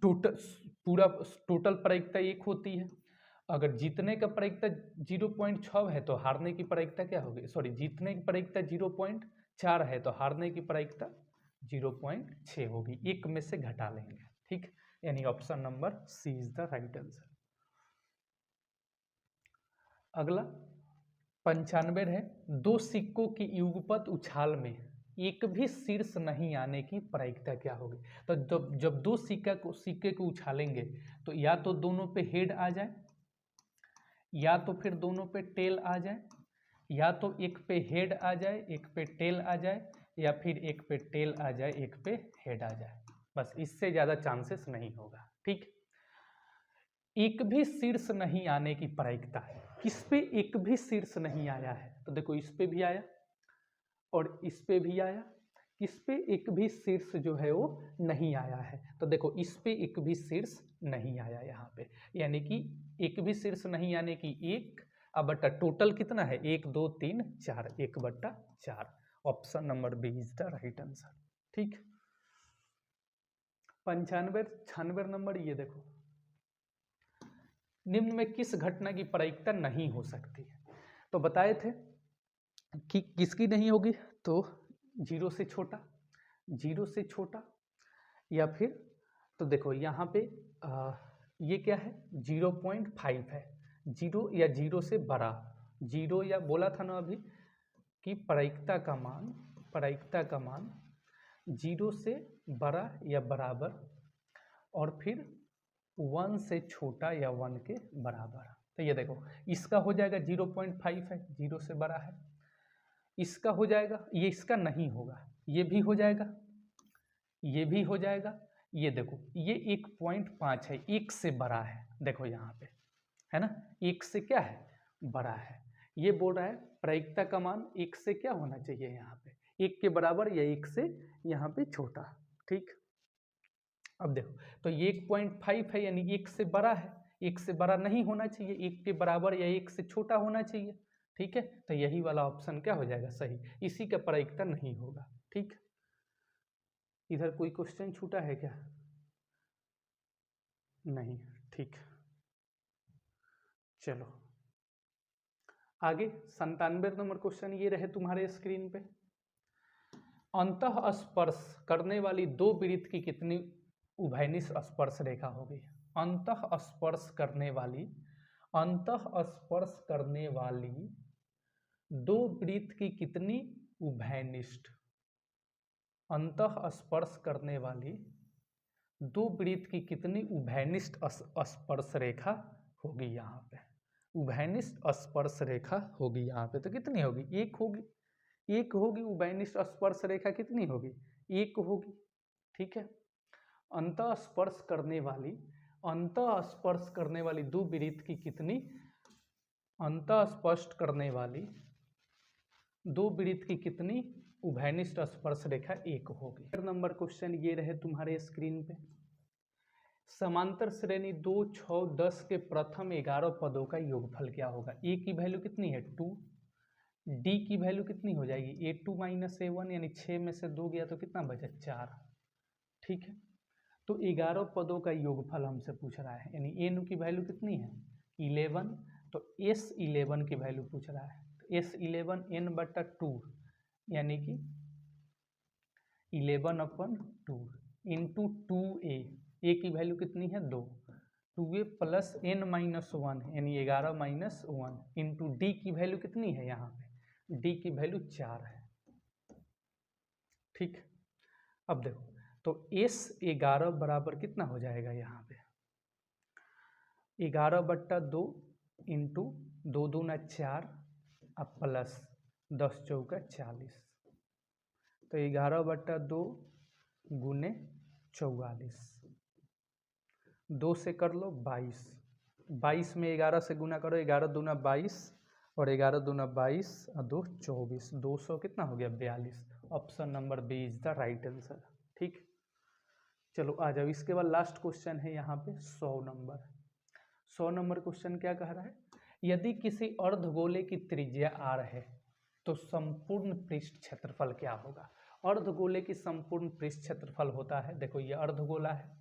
टोटल प्रायिकता 1 होती है, अगर जीतने का प्रायिकता 0.6 है तो हारने की प्रायिकता क्या होगी, सॉरी जीतने की प्रायिकता 0.4 है तो हारने की प्रायिकता 0.6 होगी, 1 में से घटा लेंगे, ठीक। यानी option number C is the right answer. अगला 95 है, 2 सिक्कों की युगपत उछाल में एक भी शीर्ष नहीं आने की प्रायिकता क्या होगी। तो जब 2 सिक्के को उछालेंगे तो या तो दोनों पे हेड आ जाए, या तो फिर दोनों पे टेल आ जाए, या तो एक पे हेड आ जाए एक पे टेल आ जाए, या फिर एक पे टेल आ जाए एक पे हेड आ जाए, बस इससे ज्यादा चांसेस नहीं होगा, ठीक। एक भी शीर्ष नहीं आने की प्रायिकता है, किस पे एक भी शीर्ष नहीं आया है, तो देखो इस पे भी आया और इस पे भी आया, किस पे एक भी शीर्ष जो है वो नहीं आया है, तो देखो इस पे एक भी शीर्ष नहीं आया यहाँ पे, यानी कि एक भी शीर्ष नहीं आने की 1 अब बटा टोटल कितना है 1 2 3 4, 1/4, option number B is the right answer, ठीक। 95 96 नंबर ये देखो, निम्न में किस घटना की प्रायिकता नहीं हो सकती है, तो बताए थे कि किसकी नहीं होगी, तो 0 से छोटा, 0 से छोटा, या फिर तो देखो यहाँ पे ये क्या है 0.5 है, 0 या 0 से बड़ा, जीरो, या बोला था ना अभी कि प्रायिकता का मान जीरो से बड़ा या बराबर और फिर 1 से छोटा या 1 के बराबर। तो ये देखो इसका हो जाएगा 0.5 है, जीरो से बड़ा है। इसका हो जाएगा, ये इसका नहीं होगा, ये भी हो जाएगा, ये भी हो जाएगा। ये देखो ये 1.5 है, 1 से बड़ा है, देखो यहाँ पे है ना, 1 से क्या है, बड़ा है। ये बोल रहा है प्रायिकता का मान 1 से क्या होना चाहिए, यहाँ पे 1 के बराबर या 1 से यहाँ पे छोटा। ठीक, अब देखो तो ये 1.5 है यानी 1 से बड़ा है, 1 से बड़ा नहीं होना चाहिए, 1 के बराबर या 1 से छोटा होना चाहिए। ठीक है, तो यही वाला ऑप्शन क्या हो जाएगा, सही, इसी का प्रायिकता नहीं होगा। ठीक, इधर कोई क्वेश्चन छूटा है क्या, नहीं, ठीक, चलो आगे 97 नंबर क्वेश्चन ये रहे तुम्हारे स्क्रीन पे। अंतः स्पर्श करने वाली दो वृत्त की कितनी उभयनिष्ठ स्पर्श रेखा होगी। अंतः स्पर्श करने वाली दो वृत्त की कितनी उभयनिष्ठ, अंतः स्पर्श करने वाली दो वृत्त की कितनी उभयनिष्ठ स्पर्श रेखा होगी। यहाँ पे उभयनिष्ठ स्पर्श रेखा होगी, यहाँ पे तो कितनी होगी, एक होगी, एक होगी। उभयनिष्ठ स्पर्श रेखा कितनी होगी, एक होगी। ठीक है, अंतः स्पर्श करने वाली दो वृत्त की कितनी, अंतः स्पर्श करने वाली दो वृत्त की कितनी उभयनिष्ठ स्पर्श रेखा एक होगी। नंबर क्वेश्चन ये रहे तुम्हारे स्क्रीन पे। समांतर श्रेणी 2, 6, 10 के प्रथम 11 पदों का योगफल क्या होगा। ए की वैल्यू कितनी है 2, डी की वैल्यू कितनी हो जाएगी A2 माइनस A1, यानी 6 में से 2 गया तो कितना बचा 4। ठीक है, तो 11 पदों का योगफल हमसे पूछ रहा है, यानी एन की वैल्यू कितनी है 11, तो S11 की वैल्यू पूछ रहा है। तो S11 n/2 यानी कि 11/2 इंटू 2a, ए की वैल्यू कितनी है 2, 2a प्लस n-1 यानी 11 माइनस 1 इंटू डी की वैल्यू कितनी है, यहाँ पे डी की वैल्यू 4 है। ठीक, अब देखो तो S11 बराबर कितना हो जाएगा, यहाँ पे 11/2 इंटू 2 दूना 4 अब प्लस 10 चौका 40, तो 11/2 गुने 44, 2 से कर लो 22, 22 में 11 से गुना करो, 11 दूना 22 और 11 दूना 22 और 2 24, 200 कितना हो गया 42। Option number B is the right answer. ठीक, चलो आ जाओ, इसके बाद लास्ट क्वेश्चन है यहाँ पे 100 नंबर। 100 नंबर क्वेश्चन क्या कह रहा है, यदि किसी अर्धगोले की त्रिज्या r है तो संपूर्ण पृष्ठ क्षेत्रफल क्या होगा। अर्धगोले की संपूर्ण पृष्ठ क्षेत्रफल होता है, देखो ये अर्धगोला है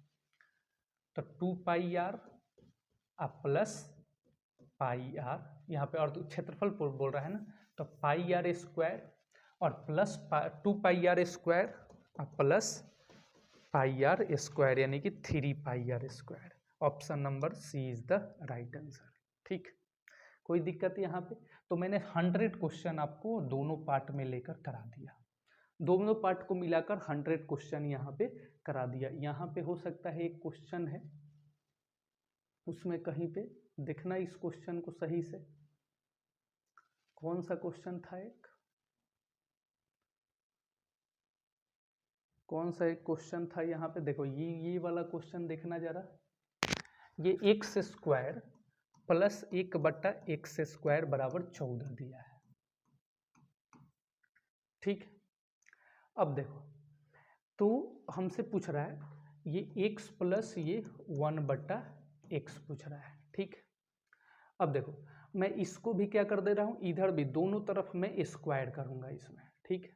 तो 2πr प्लस πr, यहाँ पे अर्ध क्षेत्रफल बोल रहा है ना, तो πr² और प्लस 2πr² प्लस πr² यानी कि 3πr²। Option number C is the right answer. ठीक, कोई दिक्कत यहाँ पे, तो मैंने 100 क्वेश्चन आपको दोनों पार्ट में लेकर करा दिया, दोनों पार्ट को मिलाकर 100 क्वेश्चन यहाँ पे करा दिया। यहाँ पे हो सकता है एक क्वेश्चन है उसमें कहीं पे देखना इस क्वेश्चन को सही से, कौन सा क्वेश्चन था, एक कौन सा एक क्वेश्चन था यहाँ पे, देखो ये वाला क्वेश्चन देखना जरा, ये x² प्लस 1/x² बराबर 14 दिया है। ठीक, अब देखो तो हमसे पूछ रहा है ये x प्लस ये 1/x पूछ रहा है। ठीक, अब देखो मैं इसको भी क्या कर दे रहा हूँ, इधर भी दोनों तरफ मैं स्क्वायर करूँगा इसमें। ठीक,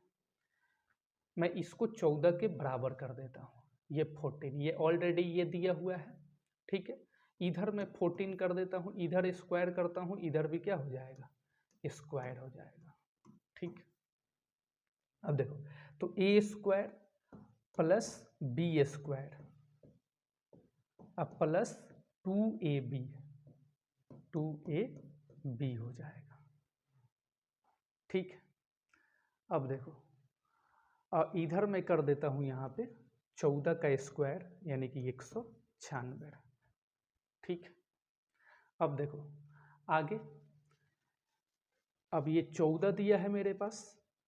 मैं इसको 14 के बराबर कर देता हूँ, ये 14, ये ऑलरेडी ये दिया हुआ है। ठीक है, इधर मैं 14 कर देता हूँ, इधर स्क्वायर करता हूँ, इधर भी क्या हो जाएगा स्क्वायर हो जाएगा। ठीक, अब देखो तो a² प्लस b² अब प्लस 2ab हो जाएगा। ठीक है। अब देखो इधर मैं कर देता हूँ यहाँ पे 14 का स्क्वायर यानी कि 196। ठीक है। अब देखो आगे, अब ये 14 दिया है मेरे पास,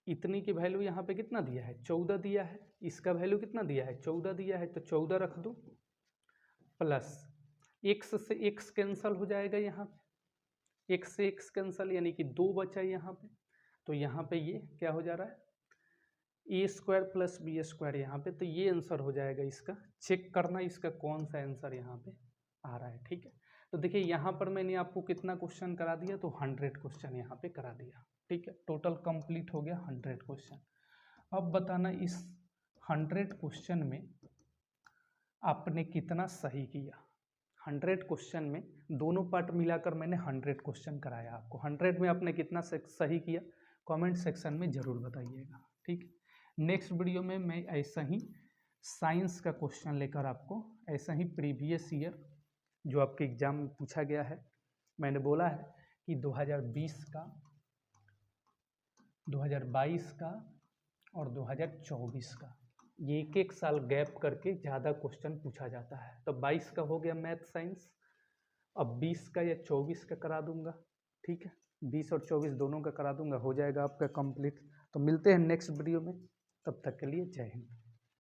इतनी की वैल्यू यहाँ पे कितना दिया है 14 दिया है, इसका वैल्यू कितना दिया है 14 दिया है, तो 14 रख दूँ प्लस x से x कैंसल हो जाएगा, यहाँ पे x से x कैंसल यानी कि 2 बचा यहाँ पे, तो यहाँ पे ये क्या हो जा रहा है ए स्क्वायर प्लस बी स्क्वायर यहाँ पे, तो ये आंसर हो जाएगा इसका। चेक करना इसका कौन सा आंसर यहाँ पे आ रहा है। ठीक है, तो देखिए यहाँ पर मैंने आपको कितना क्वेश्चन करा दिया, तो 100 क्वेश्चन यहाँ पे करा दिया। ठीक है, टोटल कंप्लीट हो गया 100 क्वेश्चन। अब बताना इस 100 क्वेश्चन में आपने कितना सही किया। 100 क्वेश्चन में दोनों पार्ट मिलाकर मैंने 100 क्वेश्चन कराया आपको। 100 में आपने कितना सही किया कमेंट सेक्शन में ज़रूर बताइएगा। ठीक है, नेक्स्ट वीडियो में मैं ऐसा ही साइंस का क्वेश्चन लेकर आपको ऐसा ही प्रीवियस ईयर जो आपके एग्जाम में पूछा गया है, मैंने बोला है कि 2020 का, 2022 का और 2024 का, ये एक एक साल गैप करके ज़्यादा क्वेश्चन पूछा जाता है। तो 22 का हो गया मैथ साइंस, अब 20 का या 24 का करा दूंगा। ठीक है, 20 और 24 दोनों का करा दूंगा, हो जाएगा आपका कंप्लीट। तो मिलते हैं नेक्स्ट वीडियो में, तब तक के लिए जय हिंद।